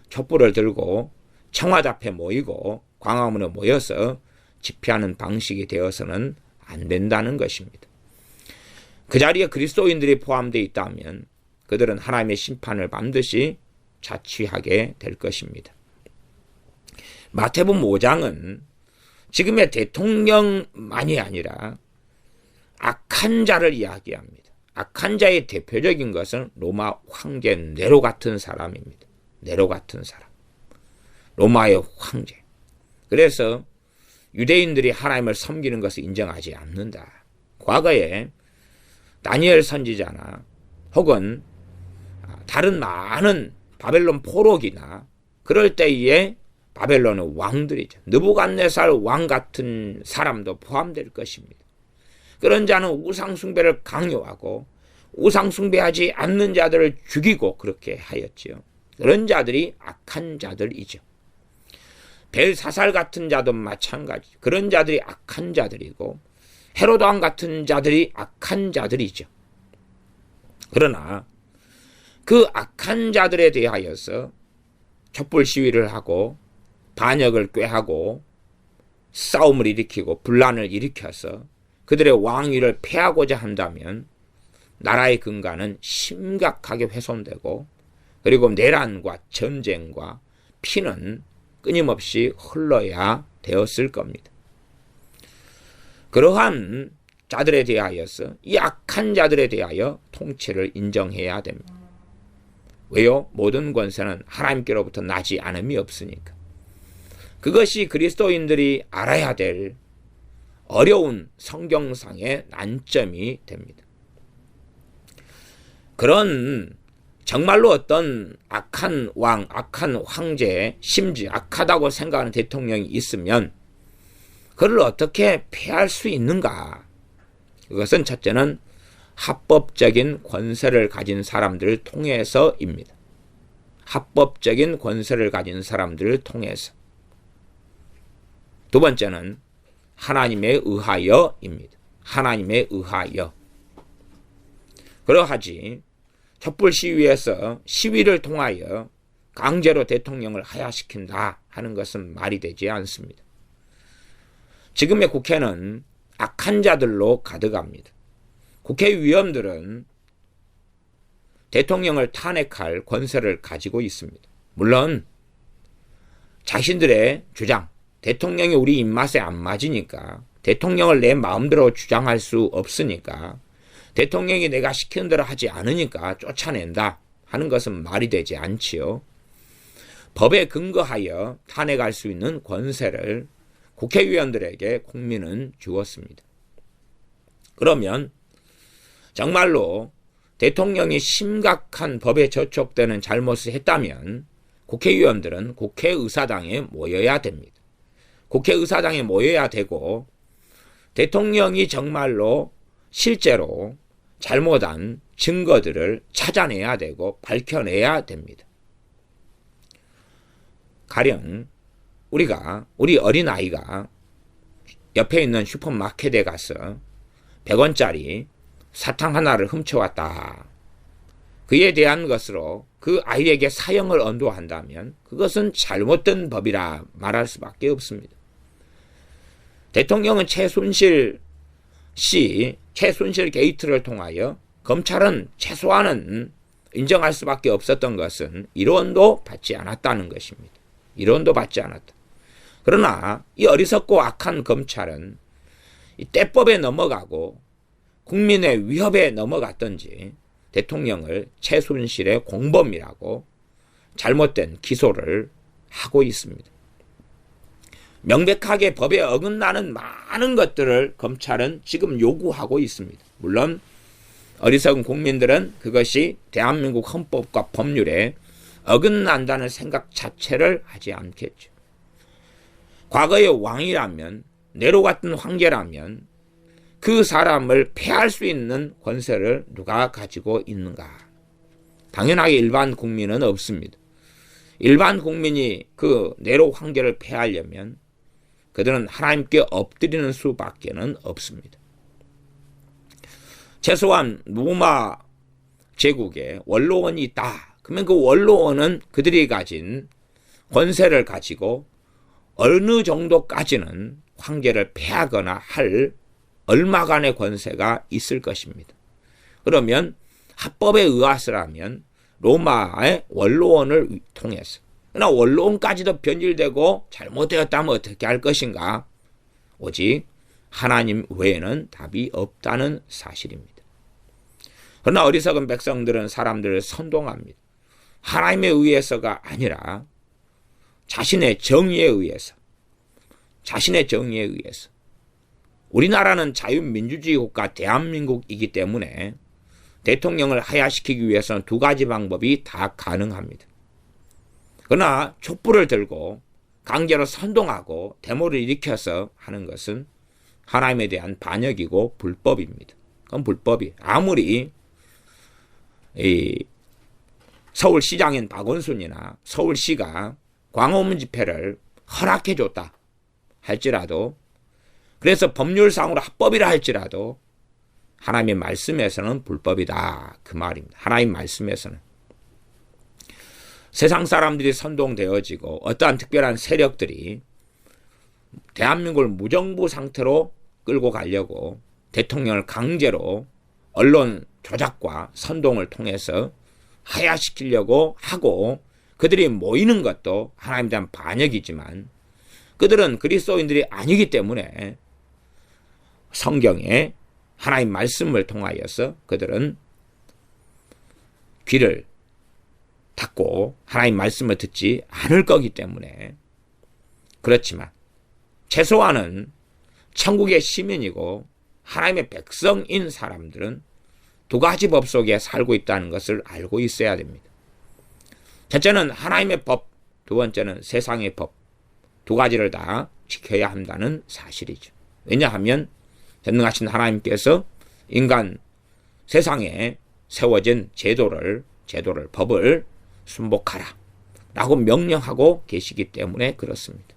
촛불을 들고 청와대 앞에 모이고 광화문에 모여서 집회하는 방식이 되어서는 안 된다는 것입니다. 그 자리에 그리스도인들이 포함되어 있다면 그들은 하나님의 심판을 반드시 자취하게 될 것입니다. 마태복음 5장은 지금의 대통령만이 아니라 악한 자를 이야기합니다. 악한 자의 대표적인 것은 로마 황제 네로 같은 사람입니다. 네로 같은 사람. 로마의 황제. 그래서 유대인들이 하나님을 섬기는 것을 인정하지 않는다. 과거에 다니엘 선지자나 혹은 다른 많은 바벨론 포로기나 그럴 때에 바벨론의 왕들이죠. 느부갓네살 왕 같은 사람도 포함될 것입니다. 그런 자는 우상숭배를 강요하고 우상숭배하지 않는 자들을 죽이고 그렇게 하였지요. 그런 자들이 악한 자들이죠. 벨사살 같은 자도 마찬가지. 그런 자들이 악한 자들이고 헤로드 왕 같은 자들이 악한 자들이죠. 그러나 그 악한 자들에 대하여서 촛불 시위를 하고 반역을 꾀하고 싸움을 일으키고 분란을 일으켜서 그들의 왕위를 폐하고자 한다면 나라의 근간은 심각하게 훼손되고 그리고 내란과 전쟁과 피는 끊임없이 흘러야 되었을 겁니다. 그러한 자들에 대하여서 이 악한 자들에 대하여 통치를 인정해야 됩니다. 왜요? 모든 권세는 하나님께로부터 나지 않음이 없으니까. 그것이 그리스도인들이 알아야 될 어려운 성경상의 난점이 됩니다. 그런 정말로 어떤 악한 왕, 악한 황제, 심지어 악하다고 생각하는 대통령이 있으면 그를 어떻게 폐할 수 있는가? 그것은 첫째는 합법적인 권세를 가진 사람들을 통해서입니다. 합법적인 권세를 가진 사람들을 통해서. 두 번째는 하나님에 의하여입니다. 하나님에 의하여. 그러하지 촛불 시위에서 시위를 통하여 강제로 대통령을 하야시킨다 하는 것은 말이 되지 않습니다. 지금의 국회는 악한 자들로 가득합니다. 국회의원들은 대통령을 탄핵할 권세를 가지고 있습니다. 물론 자신들의 주장, 대통령이 우리 입맛에 안 맞으니까 대통령을 내 마음대로 주장할 수 없으니까 대통령이 내가 시키는 대로 하지 않으니까 쫓아낸다 하는 것은 말이 되지 않지요. 법에 근거하여 탄핵할 수 있는 권세를 국회의원들에게 국민은 주었습니다. 그러면 정말로 대통령이 심각한 법에 저촉되는 잘못을 했다면 국회의원들은 국회의사당에 모여야 됩니다. 국회의사당에 모여야 되고 대통령이 정말로 실제로 잘못한 증거들을 찾아내야 되고 밝혀내야 됩니다. 가령 우리 어린아이가 옆에 있는 슈퍼마켓에 가서 100원짜리 사탕 하나를 훔쳐왔다. 그에 대한 것으로 그 아이에게 사형을 언도한다면 그것은 잘못된 법이라 말할 수밖에 없습니다. 대통령은 최순실 게이트를 통하여 검찰은 최소한은 인정할 수밖에 없었던 것은 이론도 받지 않았다는 것입니다. 이론도 받지 않았다. 그러나 이 어리석고 악한 검찰은 이 때법에 넘어가고 국민의 위협에 넘어갔던지 대통령을 최순실의 공범이라고 잘못된 기소를 하고 있습니다. 명백하게 법에 어긋나는 많은 것들을 검찰은 지금 요구하고 있습니다. 물론 어리석은 국민들은 그것이 대한민국 헌법과 법률에 어긋난다는 생각 자체를 하지 않겠죠. 과거의 왕이라면, 네로 같은 황제라면 그 사람을 폐할 수 있는 권세를 누가 가지고 있는가? 당연하게 일반 국민은 없습니다. 일반 국민이 그 네로 황제를 폐하려면 그들은 하나님께 엎드리는 수밖에는 없습니다. 최소한 로마 제국에 원로원이 있다. 그러면 그 원로원은 그들이 가진 권세를 가지고 어느 정도까지는 황제를 폐하거나 할 얼마간의 권세가 있을 것입니다. 그러면 합법에 의하서라면 로마의 원로원을 통해서, 그러나 원로원까지도 변질되고 잘못되었다면 어떻게 할 것인가? 오직 하나님 외에는 답이 없다는 사실입니다. 그러나 어리석은 백성들은 사람들을 선동합니다. 하나님에 의해서가 아니라 자신의 정의에 의해서. 우리나라는 자유민주주의 국가 대한민국이기 때문에 대통령을 하야시키기 위해서는 두 가지 방법이 다 가능합니다. 그러나 촛불을 들고 강제로 선동하고 데모를 일으켜서 하는 것은 하나님에 대한 반역이고 불법입니다. 그건 불법이. 아무리 서울시장인 박원순이나 서울시가 광화문 집회를 허락해줬다 할지라도, 그래서 법률상으로 합법이라 할지라도 하나님의 말씀에서는 불법이다, 그 말입니다. 하나님 말씀에서는. 세상 사람들이 선동되어지고 어떠한 특별한 세력들이 대한민국을 무정부 상태로 끌고 가려고 대통령을 강제로 언론 조작과 선동을 통해서 하야시키려고 하고 그들이 모이는 것도 하나님에 대한 반역이지만 그들은 그리스도인들이 아니기 때문에 성경에 하나님 말씀을 통하여서 그들은 귀를 닫고 하나님 말씀을 듣지 않을 거기 때문에. 그렇지만 최소한은 천국의 시민이고 하나님의 백성인 사람들은 두 가지 법 속에 살고 있다는 것을 알고 있어야 됩니다. 첫째는 하나님의 법, 두 번째는 세상의 법, 두 가지를 다 지켜야 한다는 사실이죠. 왜냐하면 전능하신 하나님께서 인간 세상에 세워진 제도를 법을 순복하라 라고 명령하고 계시기 때문에 그렇습니다.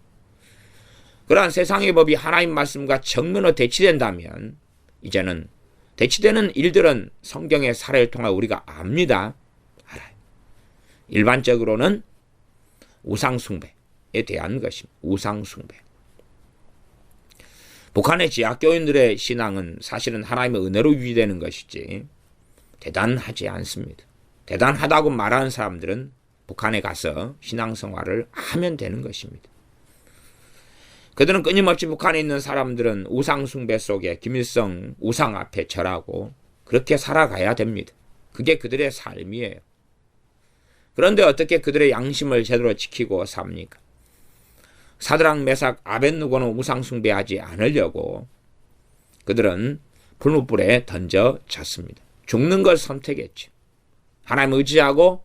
그러한 세상의 법이 하나님 말씀과 정면으로 대치된다면 이제는 대치되는 일들은 성경의 사례를 통해 우리가 압니다. 알아요. 일반적으로는 우상숭배에 대한 것입니다. 우상숭배. 북한의 지하교인들의 신앙은 사실은 하나님의 은혜로 유지되는 것이지 대단하지 않습니다. 대단하다고 말하는 사람들은 북한에 가서 신앙생활을 하면 되는 것입니다. 그들은 끊임없이 북한에 있는 사람들은 우상숭배 속에 김일성 우상 앞에 절하고 그렇게 살아가야 됩니다. 그게 그들의 삶이에요. 그런데 어떻게 그들의 양심을 제대로 지키고 삽니까? 사드락 메삭 아벳느고는 우상숭배하지 않으려고 그들은 불못불에 던져졌습니다. 죽는 걸 선택했죠. 하나님 의지하고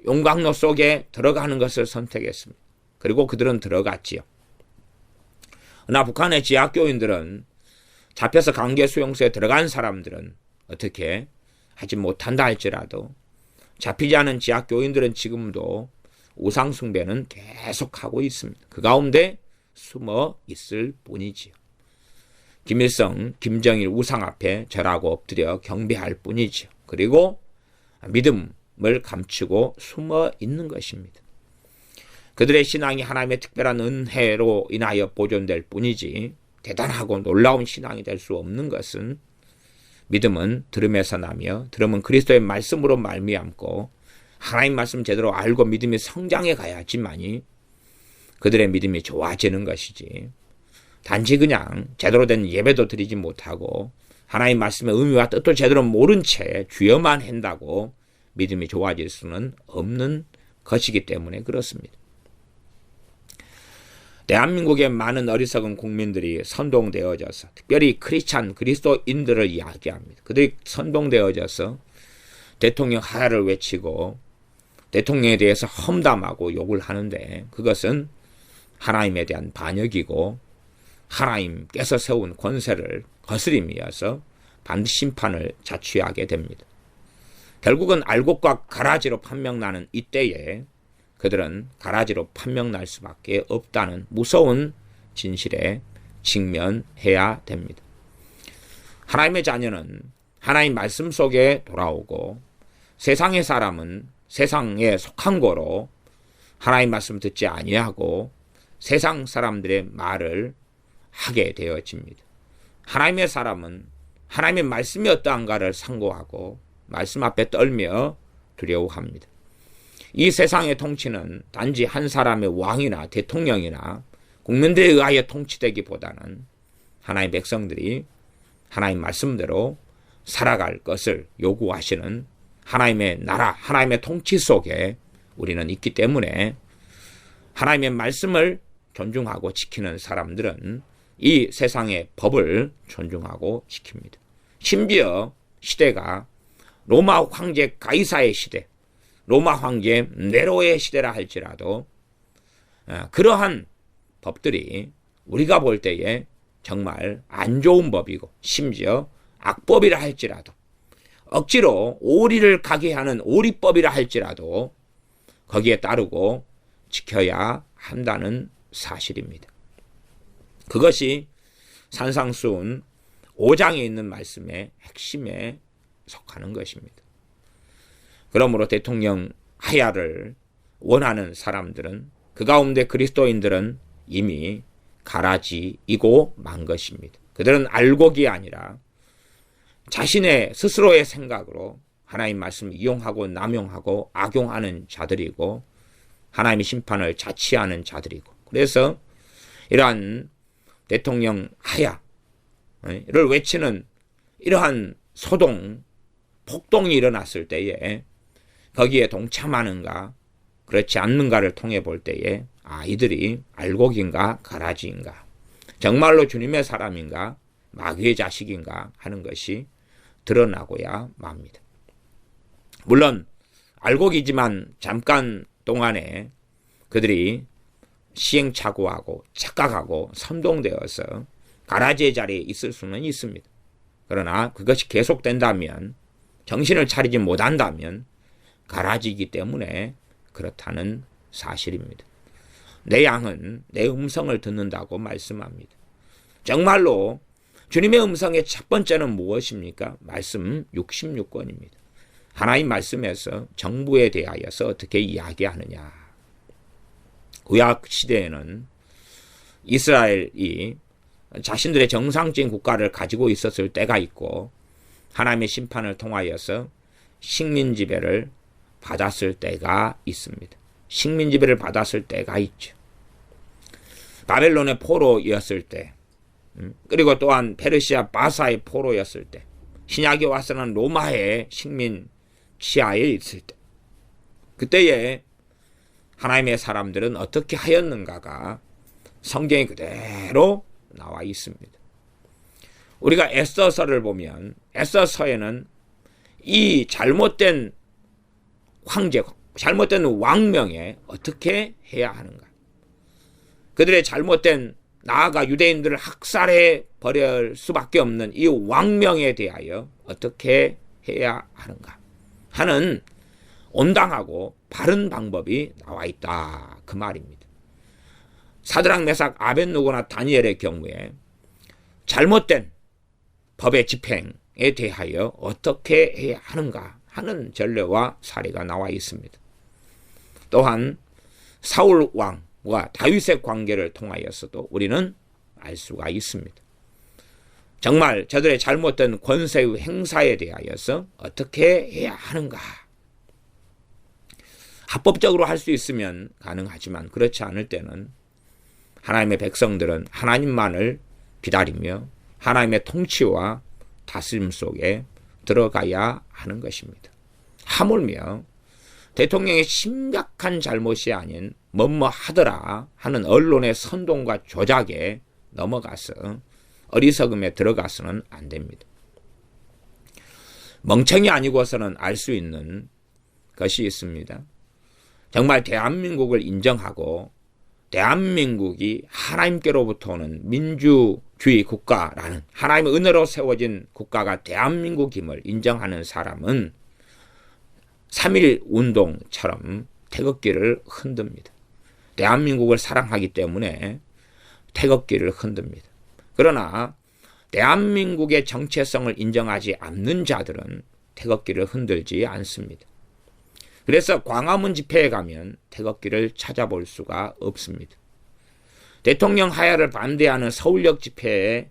용광로 속에 들어가는 것을 선택했습니다. 그리고 그들은 들어갔지요. 그러나 북한의 지하교인들은, 잡혀서 강제 수용소에 들어간 사람들은 어떻게 하지 못한다 할지라도 잡히지 않은 지하교인들은 지금도 우상숭배는 계속하고 있습니다. 그 가운데 숨어 있을 뿐이지요. 김일성, 김정일 우상 앞에 절하고 엎드려 경배할 뿐이지요. 그리고 믿음을 감추고 숨어 있는 것입니다. 그들의 신앙이 하나님의 특별한 은혜로 인하여 보존될 뿐이지 대단하고 놀라운 신앙이 될 수 없는 것은, 믿음은 들음에서 나며 들음은 그리스도의 말씀으로 말미암고 하나님 말씀 제대로 알고 믿음이 성장해 가야지만이 그들의 믿음이 좋아지는 것이지, 단지 그냥 제대로 된 예배도 드리지 못하고 하나님 말씀의 의미와 뜻도 제대로 모른 채 주여만 한다고 믿음이 좋아질 수는 없는 것이기 때문에 그렇습니다. 대한민국의 많은 어리석은 국민들이 선동되어져서, 특별히 크리스찬 그리스도인들을 이야기합니다. 그들이 선동되어져서 대통령 하야를 외치고 대통령에 대해서 험담하고 욕을 하는데, 그것은 하나님에 대한 반역이고 하나님께서 세운 권세를 거스림이어서 반드시 심판을 자취하게 됩니다. 결국은 알곡과 가라지로 판명나는 이때에 그들은 가라지로 판명날 수밖에 없다는 무서운 진실에 직면해야 됩니다. 하나님의 자녀는 하나님 말씀 속에 돌아오고, 세상의 사람은 세상에 속한 거로 하나님 말씀 듣지 아니하고 세상 사람들의 말을 하게 되어집니다. 하나님의 사람은 하나님의 말씀이 어떠한가를 상고하고 말씀 앞에 떨며 두려워합니다. 이 세상의 통치는 단지 한 사람의 왕이나 대통령이나 국민들에 의하여 통치되기보다는 하나님의 백성들이 하나님 말씀대로 살아갈 것을 요구하시는 하나님의 나라, 하나님의 통치 속에 우리는 있기 때문에, 하나님의 말씀을 존중하고 지키는 사람들은 이 세상의 법을 존중하고 지킵니다. 심지어 시대가 로마 황제 가이사의 시대, 로마 황제 네로의 시대라 할지라도 그러한 법들이 우리가 볼 때에 정말 안 좋은 법이고, 심지어 악법이라 할지라도, 억지로 오리를 가게 하는 오리법이라 할지라도 거기에 따르고 지켜야 한다는 사실입니다. 그것이 산상수훈 5장에 있는 말씀의 핵심에 속하는 것입니다. 그러므로 대통령 하야를 원하는 사람들은, 그 가운데 그리스도인들은 이미 가라지이고 만 것입니다. 그들은 알곡이 아니라 자신의 스스로의 생각으로 하나님 말씀을 이용하고 남용하고 악용하는 자들이고, 하나님의 심판을 자치하는 자들이고, 그래서 이러한 대통령 하야를 외치는 이러한 소동, 폭동이 일어났을 때에 거기에 동참하는가 그렇지 않는가를 통해 볼 때에, 이들이 알곡인가 가라지인가, 정말로 주님의 사람인가 마귀의 자식인가 하는 것이 드러나고야 맙니다. 물론 알곡이지만 잠깐 동안에 그들이 시행착오하고 착각하고 선동되어서 가라지의 자리에 있을 수는 있습니다. 그러나 그것이 계속된다면, 정신을 차리지 못한다면 가라지이기 때문에 그렇다는 사실입니다. 내 양은 내 음성을 듣는다고 말씀합니다. 정말로 주님의 음성의 첫 번째는 무엇입니까? 말씀 66권입니다. 하나님 말씀에서 정부에 대하여서 어떻게 이야기하느냐. 구약 시대에는 이스라엘이 자신들의 정상적인 국가를 가지고 있었을 때가 있고, 하나님의 심판을 통하여서 식민지배를 받았을 때가 있습니다. 식민지배를 받았을 때가 있죠. 바벨론의 포로였을 때, 그리고 또한 페르시아 바사의 포로였을 때, 신약이 와서는 로마의 식민 치하에 있을 때, 그때에 하나님의 사람들은 어떻게 하였는가가 성경에 그대로 나와 있습니다. 우리가 에서서를 보면 에서서에는 이 잘못된 황제, 잘못된 왕명에 어떻게 해야 하는가, 그들의 잘못된, 나아가 유대인들을 학살해 버릴 수밖에 없는 이 왕명에 대하여 어떻게 해야 하는가 하는 온당하고 바른 방법이 나와 있다, 그 말입니다. 사드락, 메삭, 아벳느고나 다니엘의 경우에 잘못된 법의 집행에 대하여 어떻게 해야 하는가 하는 전례와 사례가 나와 있습니다. 또한 사울 왕과 다윗의 관계를 통하여서도 우리는 알 수가 있습니다. 정말 저들의 잘못된 권세의 행사에 대하여서 어떻게 해야 하는가. 합법적으로 할 수 있으면 가능하지만 그렇지 않을 때는 하나님의 백성들은 하나님만을 기다리며 하나님의 통치와 다스림 속에 들어가야 하는 것입니다. 하물며 대통령의 심각한 잘못이 아닌 뭐뭐 하더라 하는 언론의 선동과 조작에 넘어가서 어리석음에 들어가서는 안 됩니다. 멍청이 아니고서는 알 수 있는 것이 있습니다. 정말 대한민국을 인정하고 대한민국이 하나님께로부터 오는 민주주의 국가라는 하나님의 은혜로 세워진 국가가 대한민국임을 인정하는 사람은 3.1 운동처럼 태극기를 흔듭니다. 대한민국을 사랑하기 때문에 태극기를 흔듭니다. 그러나 대한민국의 정체성을 인정하지 않는 자들은 태극기를 흔들지 않습니다. 그래서 광화문 집회에 가면 태극기를 찾아볼 수가 없습니다. 대통령 하야를 반대하는 서울역 집회에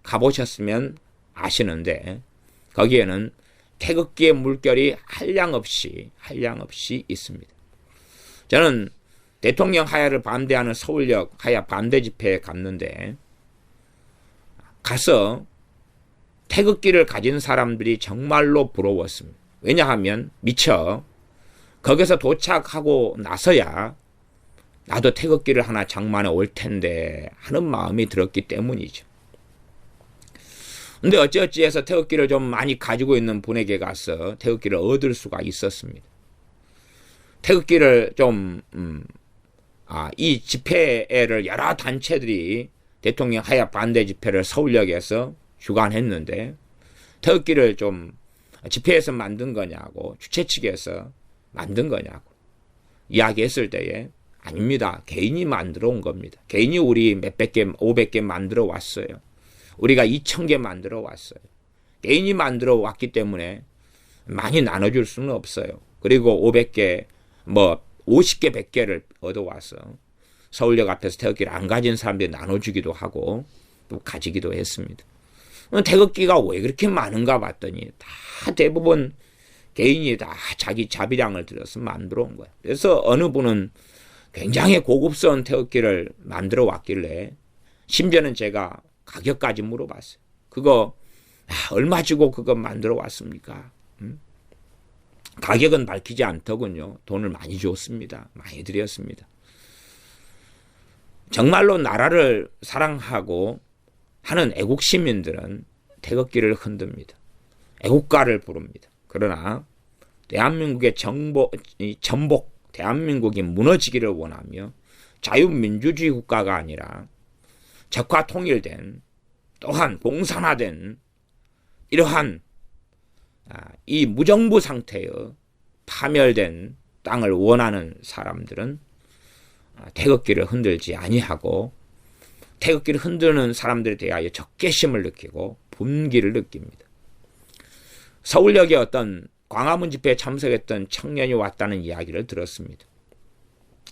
가보셨으면 아시는데 거기에는 태극기의 물결이 한량없이 있습니다. 저는 대통령 하야를 반대하는 서울역 하야 반대 집회에 갔는데 가서 태극기를 가진 사람들이 정말로 부러웠습니다. 왜냐하면 미처 거기서 도착하고 나서야 나도 태극기를 하나 장만해 올 텐데 하는 마음이 들었기 때문이죠. 근데 어찌어찌해서 태극기를 좀 많이 가지고 있는 분에게 가서 태극기를 얻을 수가 있었습니다. 태극기를 이 집회를 여러 단체들이 대통령 하야 반대 집회를 서울역에서 주관했는데 태극기를 좀 집회에서 만든 거냐고, 주최 측에서 만든 거냐고 이야기했을 때에 아닙니다. 개인이 만들어 온 겁니다. 개인이 우리 몇백 개, 500개 만들어 왔어요. 우리가 2,000개 만들어 왔어요. 개인이 만들어 왔기 때문에 많이 나눠줄 수는 없어요. 그리고 500개, 50개, 100개를 얻어와서 서울역 앞에서 태극기를 안 가진 사람들이 나눠주기도 하고 또 가지기도 했습니다. 태극기가 왜 그렇게 많은가 봤더니 다 대부분 개인이 다 자기 자비량을 들여서 만들어 온 거예요. 그래서 어느 분은 굉장히 고급스러운 태극기를 만들어 왔길래 심지어는 제가 가격까지 물어봤어요. 그거 얼마 주고 그거 만들어 왔습니까? 가격은 밝히지 않더군요. 돈을 많이 줬습니다. 많이 드렸습니다. 정말로 나라를 사랑하고 하는 애국 시민들은 태극기를 흔듭니다. 애국가를 부릅니다. 그러나 대한민국의 전복, 대한민국이 무너지기를 원하며 자유민주주의 국가가 아니라 적화 통일된 또한 공산화된 이러한 이 무정부 상태의 파멸된 땅을 원하는 사람들은 태극기를 흔들지 아니하고 태극기를 흔드는 사람들에 대하여 적개심을 느끼고 분기를 느낍니다. 서울역에 어떤 광화문 집회에 참석했던 청년이 왔다는 이야기를 들었습니다.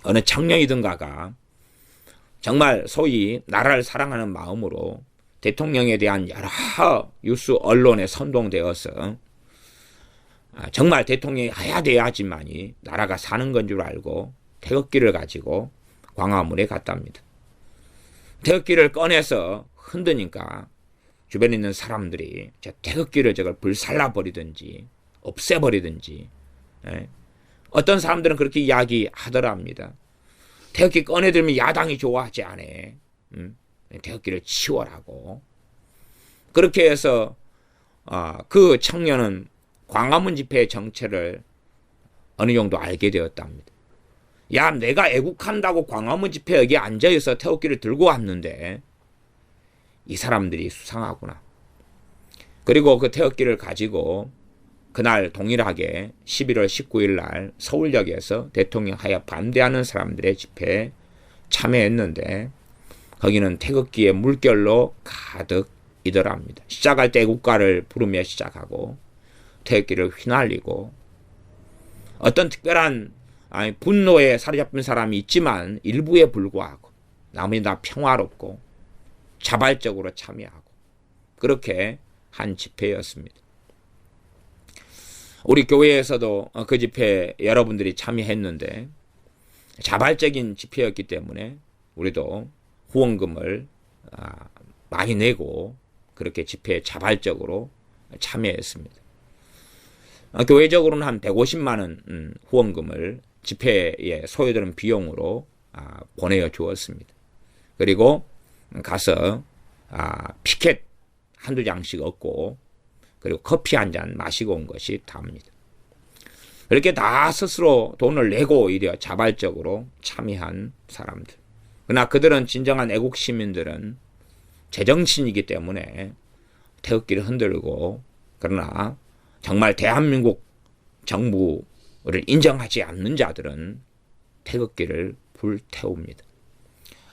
어느 청년이든가가 정말 소위 나라를 사랑하는 마음으로 대통령에 대한 여러 뉴스 언론에 선동되어서 정말 대통령이 해야 돼야지만이 나라가 사는 건 줄 알고 태극기를 가지고 광화문에 갔답니다. 태극기를 꺼내서 흔드니까 주변에 있는 사람들이 저 태극기를 저걸 불살라버리든지 없애버리든지, 어떤 사람들은 그렇게 이야기하더랍니다. 태극기 꺼내들면 야당이 좋아하지 않아. 태극기를 치워라고. 그렇게 해서 그 청년은 광화문 집회의 정체를 어느 정도 알게 되었답니다. 야, 내가 애국한다고 광화문 집회 여기 앉아있어 태극기를 들고 왔는데 이 사람들이 수상하구나. 그리고 그 태극기를 가지고 그날 동일하게 11월 19일 날 서울역에서 대통령 하야 반대하는 사람들의 집회에 참여했는데 거기는 태극기의 물결로 가득이더랍니다. 시작할 때 애국가를 부르며 시작하고 태극기를 휘날리고 어떤 특별한 분노에 사로잡힌 사람이 있지만 일부에 불구하고 나머지 다 평화롭고 자발적으로 참여하고 그렇게 한 집회였습니다. 우리 교회에서도 그 집회에 여러분들이 참여했는데 자발적인 집회였기 때문에 우리도 후원금을 많이 내고 그렇게 집회에 자발적으로 참여했습니다. 교회적으로는 한 150만 원 후원금을 집회에 소요되는 비용으로 보내어 주었습니다. 그리고 가서 피켓 한두 장씩 얻고 그리고 커피 한 잔 마시고 온 것이 답니다. 그렇게 다 스스로 돈을 내고 오히려 자발적으로 참여한 사람들. 그러나 그들은 진정한 애국 시민들은 제정신이기 때문에 태극기를 흔들고 그러나 정말 대한민국 정부를 인정하지 않는 자들은 태극기를 불태웁니다.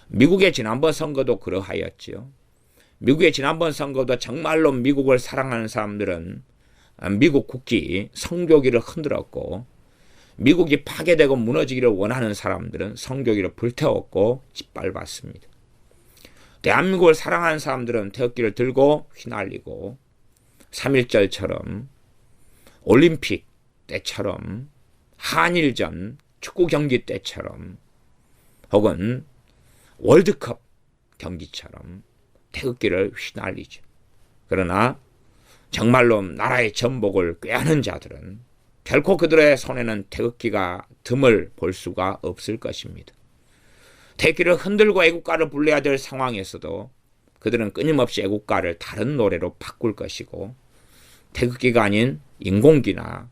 미국의 지난번 선거도 그러하였지요. 미국의 지난번 선거도 정말로 미국을 사랑하는 사람들은 미국 국기, 성교기를 흔들었고 미국이 파괴되고 무너지기를 원하는 사람들은 성교기를 불태웠고 짓밟았습니다. 대한민국을 사랑하는 사람들은 태극기를 들고 휘날리고 3.1절처럼 올림픽 때처럼 한일전 축구 경기 때처럼 혹은 월드컵 경기처럼 태극기를 휘날리죠. 그러나 정말로 나라의 전복을 꾀하는 자들은 결코 그들의 손에는 태극기가 틈을 볼 수가 없을 것입니다. 태극기를 흔들고 애국가를 불러야 될 상황에서도 그들은 끊임없이 애국가를 다른 노래로 바꿀 것이고 태극기가 아닌 인공기나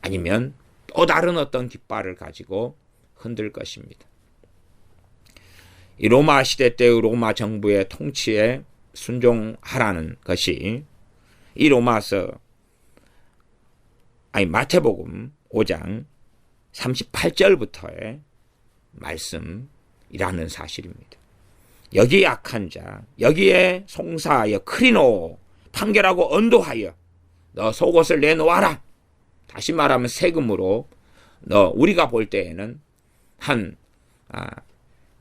아니면 또 다른 어떤 깃발을 가지고 흔들 것입니다. 이 로마 시대 때의 로마 정부의 통치에 순종하라는 것이 이 마태복음 5장 38절부터의 말씀이라는 사실입니다. 여기에 악한 자, 여기에 송사하여 크리노, 판결하고 언도하여 너 속옷을 내놓아라. 다시 말하면 세금으로 우리가 볼 때에는 한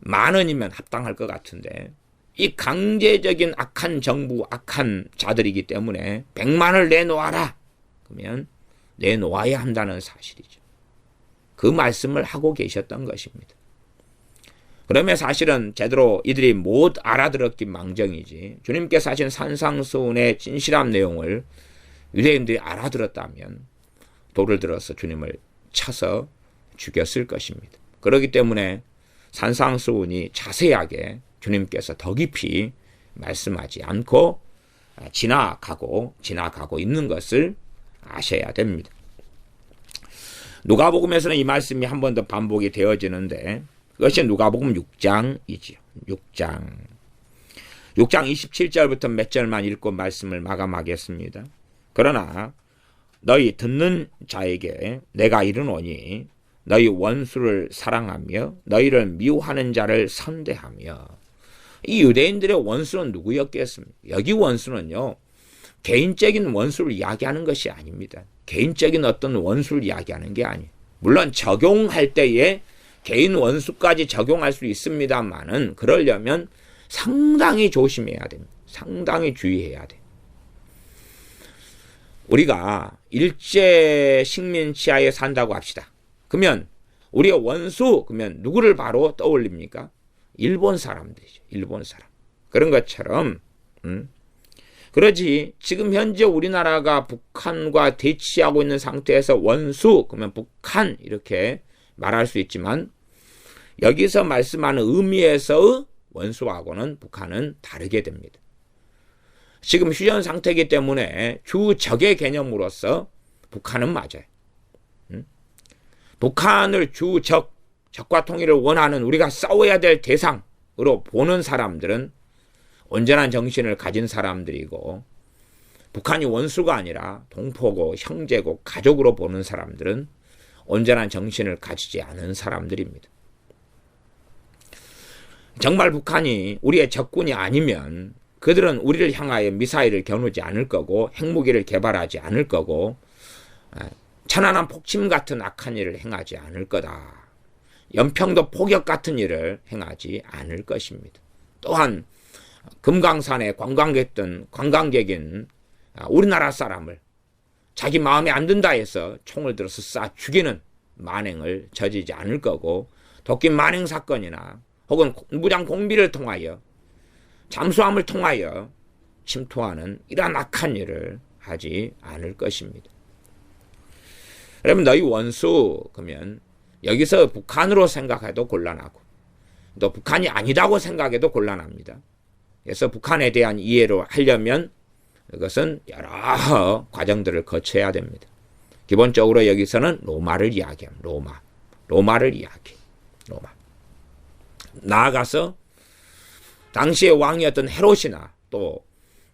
10,000원이면 합당할 것 같은데 이 강제적인 악한 정부, 악한 자들이기 때문에 100만원을 내놓아라. 그러면 내놓아야 한다는 사실이죠. 그 말씀을 하고 계셨던 것입니다. 그러면 사실은 제대로 이들이 못 알아들었긴 망정이지 주님께서 하신 산상수훈의 진실한 내용을 유대인들이 알아들었다면 돌을 들어서 주님을 쳐서 죽였을 것입니다. 그렇기 때문에 산상수훈이 자세하게 주님께서 더 깊이 말씀하지 않고 지나가고 있는 것을 아셔야 됩니다. 누가복음에서는 이 말씀이 한 번 더 반복이 되어지는데 그것이 누가복음 6장이지요. 6장 27절부터 몇 절만 읽고 말씀을 마감하겠습니다. 그러나 너희 듣는 자에게 내가 이르노니 너희 원수를 사랑하며 너희를 미워하는 자를 선대하며. 이 유대인들의 원수는 누구였겠습니까? 여기 원수는요, 개인적인 원수를 이야기하는 것이 아닙니다. 개인적인 어떤 원수를 이야기하는 게 아니에요. 물론 적용할 때에 개인 원수까지 적용할 수 있습니다만은 그러려면 상당히 조심해야 됩니다. 상당히 주의해야 돼요. 우리가 일제 식민 지하에 산다고 합시다. 그러면 우리의 원수, 그러면 누구를 바로 떠올립니까? 일본 사람들이죠. 일본 사람. 그런 것처럼 그러지 지금 현재 우리나라가 북한과 대치하고 있는 상태에서 원수, 그러면 북한 이렇게 말할 수 있지만 여기서 말씀하는 의미에서의 원수하고는 북한은 다르게 됩니다. 지금 휴전 상태이기 때문에 주적의 개념으로서 북한은 맞아요. 북한을 주적, 적과 통일을 원하는 우리가 싸워야 될 대상으로 보는 사람들은 온전한 정신을 가진 사람들이고, 북한이 원수가 아니라 동포고 형제고 가족으로 보는 사람들은 온전한 정신을 가지지 않은 사람들입니다. 정말 북한이 우리의 적군이 아니면 그들은 우리를 향하여 미사일을 겨누지 않을 거고 핵무기를 개발하지 않을 거고 천안함 폭침 같은 악한 일을 행하지 않을 거다. 연평도 포격 같은 일을 행하지 않을 것입니다. 또한 금강산에 관광객인 우리나라 사람을 자기 마음에 안 든다 해서 총을 들어서 쏴 죽이는 만행을 저지르지 않을 거고, 도끼 만행 사건이나 혹은 무장 공비를 통하여 잠수함을 통하여 침투하는 이러한 악한 일을 하지 않을 것입니다. 여러분, 너희 원수 그러면 여기서 북한으로 생각해도 곤란하고 또 북한이 아니라고 생각해도 곤란합니다. 그래서 북한에 대한 이해를 하려면 이것은 여러 과정들을 거쳐야 됩니다. 기본적으로 여기서는 로마를 이야기합니다. 로마를 이야기해요. 로마. 나아가서 당시의 왕이었던 헤롯이나 또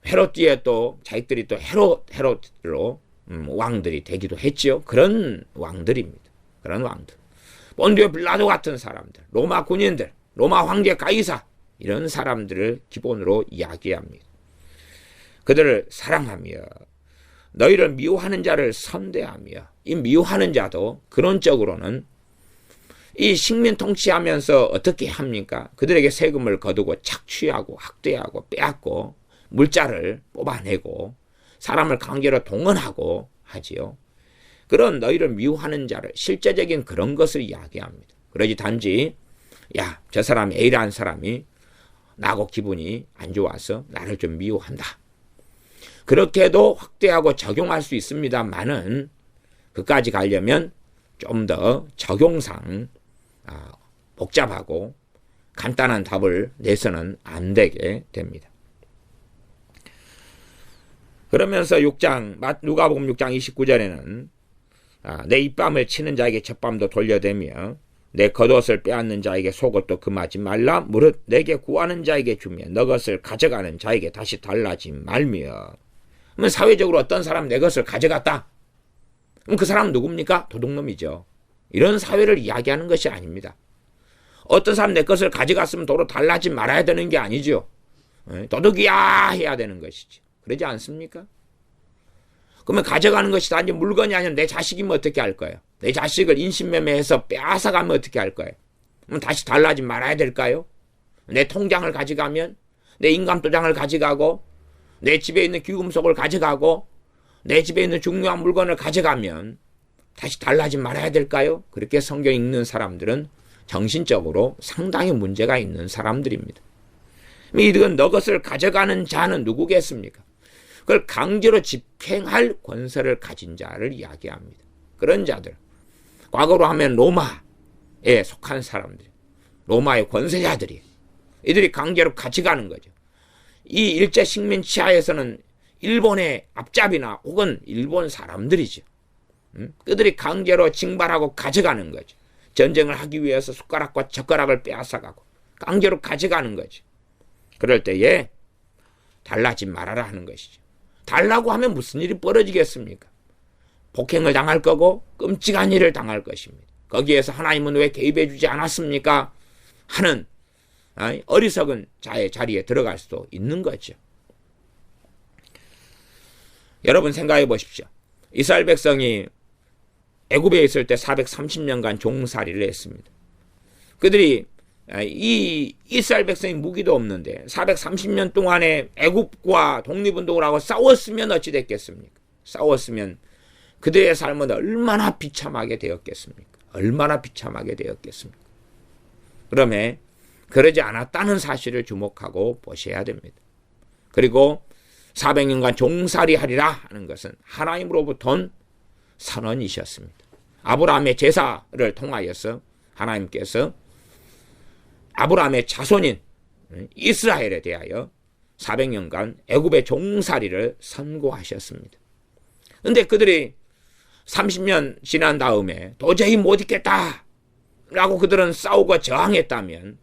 헤롯 뒤에 또 자기들이 또 헤롯으로 왕들이 되기도 했지요. 그런 왕들입니다. 그런 왕들. 본디오 빌라도 같은 사람들, 로마 군인들, 로마 황제 가이사, 이런 사람들을 기본으로 이야기합니다. 그들을 사랑하며 너희를 미워하는 자를 선대하며, 이 미워하는 자도 근원적으로는 이 식민 통치하면서 어떻게 합니까? 그들에게 세금을 거두고 착취하고 학대하고 빼앗고 물자를 뽑아내고 사람을 강제로 동원하고 하지요. 그런 너희를 미워하는 자를, 실제적인 그런 것을 이야기합니다. 그러지 단지 야, 저 사람 A라는 사람이 나하고 기분이 안 좋아서 나를 좀 미워한다. 그렇게도 확대하고 적용할 수 있습니다만은 그까지 가려면 좀 더 적용상 복잡하고 간단한 답을 내서는 안 되게 됩니다. 그러면서 누가복음 6장 29절에는 내 입밤을 치는 자에게 젖밤도 돌려대며 내 겉옷을 빼앗는 자에게 속옷도 금하지 말라. 무릇 내게 구하는 자에게 주며 너 것을 가져가는 자에게 다시 달라지 말며. 그러면 사회적으로 어떤 사람 내 것을 가져갔다. 그럼 그 사람은 누굽니까? 도둑놈이죠. 이런 사회를 이야기하는 것이 아닙니다. 어떤 사람 내 것을 가져갔으면 도로 달라지 말아야 되는 게 아니죠. 도둑이야 해야 되는 것이죠. 그러지 않습니까? 그러면 가져가는 것이 단지 물건이 아니라 내 자식이면 어떻게 할 거예요? 내 자식을 인신매매해서 빼앗아가면 어떻게 할 거예요? 그럼 다시 달라지 말아야 될까요? 내 통장을 가져가면, 내 인감도장을 가져가고, 내 집에 있는 귀금속을 가져가고, 내 집에 있는 중요한 물건을 가져가면 다시 달라지 말아야 될까요? 그렇게 성경 읽는 사람들은 정신적으로 상당히 문제가 있는 사람들입니다. 이건 너 것을 가져가는 자는 누구겠습니까? 그걸 강제로 집행할 권세를 가진 자를 이야기합니다. 그런 자들, 과거로 하면 로마에 속한 사람들, 로마의 권세자들이 이들이 강제로 가져가는 거죠. 이 일제 식민 치하에서는 일본의 앞잡이나 혹은 일본 사람들이죠. 그들이 강제로 징발하고 가져가는 거죠. 전쟁을 하기 위해서 숟가락과 젓가락을 빼앗아가고 강제로 가져가는 거죠. 그럴 때에 달라지 말아라 하는 것이죠. 달라고 하면 무슨 일이 벌어지겠습니까? 폭행을 당할 거고 끔찍한 일을 당할 것입니다. 거기에서 하나님은 왜 개입해 주지 않았습니까? 하는 어리석은 자의 자리에 들어갈 수도 있는 거죠. 여러분 생각해 보십시오. 이스라엘 백성이 애굽에 있을 때 430년간 종살이를 했습니다. 그들이 이 이스라엘 백성이 무기도 없는데 430년 동안에 애굽과 독립운동을 하고 싸웠으면 어찌 됐겠습니까? 싸웠으면 그들의 삶은 얼마나 비참하게 되었겠습니까? 얼마나 비참하게 되었겠습니까? 그러면 그러지 않았다는 사실을 주목하고 보셔야 됩니다. 그리고 400년간 종살이 하리라 하는 것은 하나님으로부터 온 선언이셨습니다. 아브라함의 제사를 통하여서 하나님께서 아브라함의 자손인 이스라엘에 대하여 400년간 애굽의 종살이를 선고하셨습니다. 근데 그들이 30년 지난 다음에 도저히 못 있겠다 라고 그들은 싸우고 저항했다면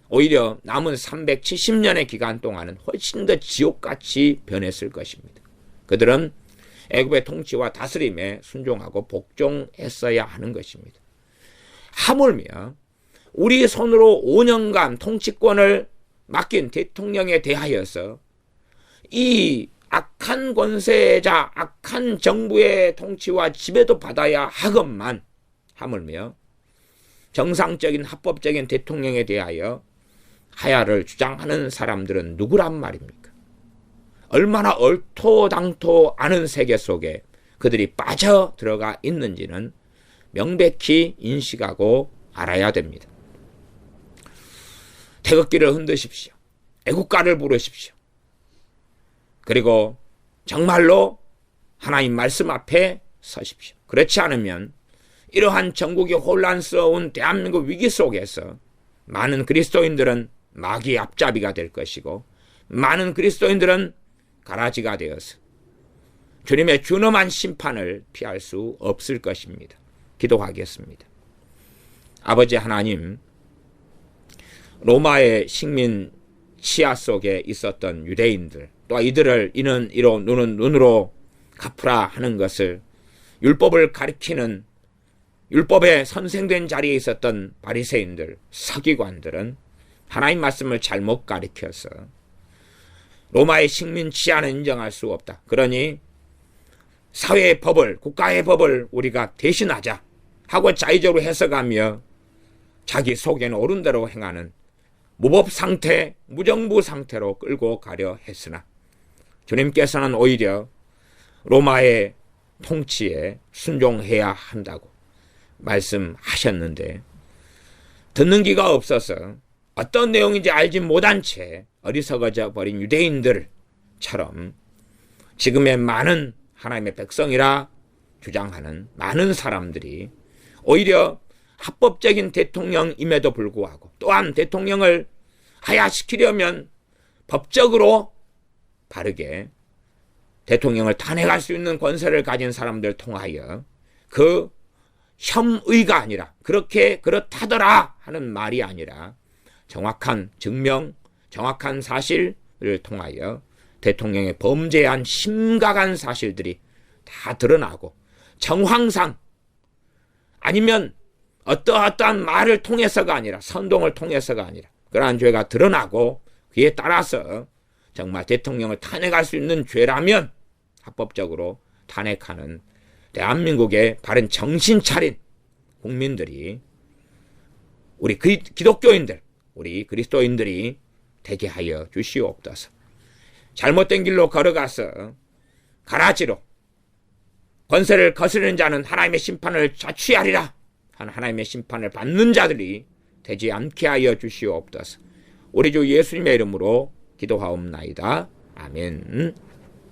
오히려 남은 370년의 기간 동안은 훨씬 더 지옥같이 변했을 것입니다. 그들은 애굽의 통치와 다스림에 순종하고 복종했어야 하는 것입니다. 하물며 우리 손으로 5년간 통치권을 맡긴 대통령에 대하여서 이 악한 권세자, 악한 정부의 통치와 지배도 받아야 하건만 하물며 정상적인 합법적인 대통령에 대하여 하야를 주장하는 사람들은 누구란 말입니까? 얼마나 얼토당토 않은 세계 속에 그들이 빠져 들어가 있는지는 명백히 인식하고 알아야 됩니다. 태극기를 흔드십시오. 애국가를 부르십시오. 그리고 정말로 하나님 말씀 앞에 서십시오. 그렇지 않으면 이러한 전국이 혼란스러운 대한민국 위기 속에서 많은 그리스도인들은 마귀의 앞잡이가 될 것이고 많은 그리스도인들은 가라지가 되어서 주님의 준엄한 심판을 피할 수 없을 것입니다. 기도하겠습니다. 아버지 하나님, 로마의 식민 치하 속에 있었던 유대인들, 또 이들을 이는 이로 눈은 눈으로 갚으라 하는 것을 율법을 가리키는 율법에 선생된 자리에 있었던 바리새인들, 서기관들은 하나님 말씀을 잘못 가리켜서 로마의 식민 치하는 인정할 수 없다. 그러니 사회의 법을, 국가의 법을 우리가 대신하자 하고 자의적으로 해석하며 자기 속에는 옳은 대로 행하는 무법 상태, 무정부 상태로 끌고 가려 했으나 주님께서는 오히려 로마의 통치에 순종해야 한다고 말씀하셨는데 듣는 귀가 없어서 어떤 내용인지 알지 못한 채 어리석어져 버린 유대인들처럼 지금의 많은 하나님의 백성이라 주장하는 많은 사람들이 오히려 합법적인 대통령임에도 불구하고 또한 대통령을 하야시키려면 법적으로 바르게 대통령을 탄핵할 수 있는 권세를 가진 사람들 통하여 그 혐의가 아니라 그렇게 그렇다더라 하는 말이 아니라 정확한 증명, 정확한 사실을 통하여 대통령의 범죄한 심각한 사실들이 다 드러나고 정황상 아니면 어떠한 말을 통해서가 아니라 선동을 통해서가 아니라 그러한 죄가 드러나고 그에 따라서 정말 대통령을 탄핵할 수 있는 죄라면 합법적으로 탄핵하는 대한민국의 바른 정신 차린 국민들이 우리 기독교인들, 우리 그리스도인들이 되게 하여 주시옵소서. 잘못된 길로 걸어가서 가라지로 권세를 거스르는 자는 하나님의 심판을 자취하리라 하는 하나님의 심판을 받는 자들이 되지 않게 하여 주시옵소서. 우리 주 예수님의 이름으로 기도하옵나이다. 아멘.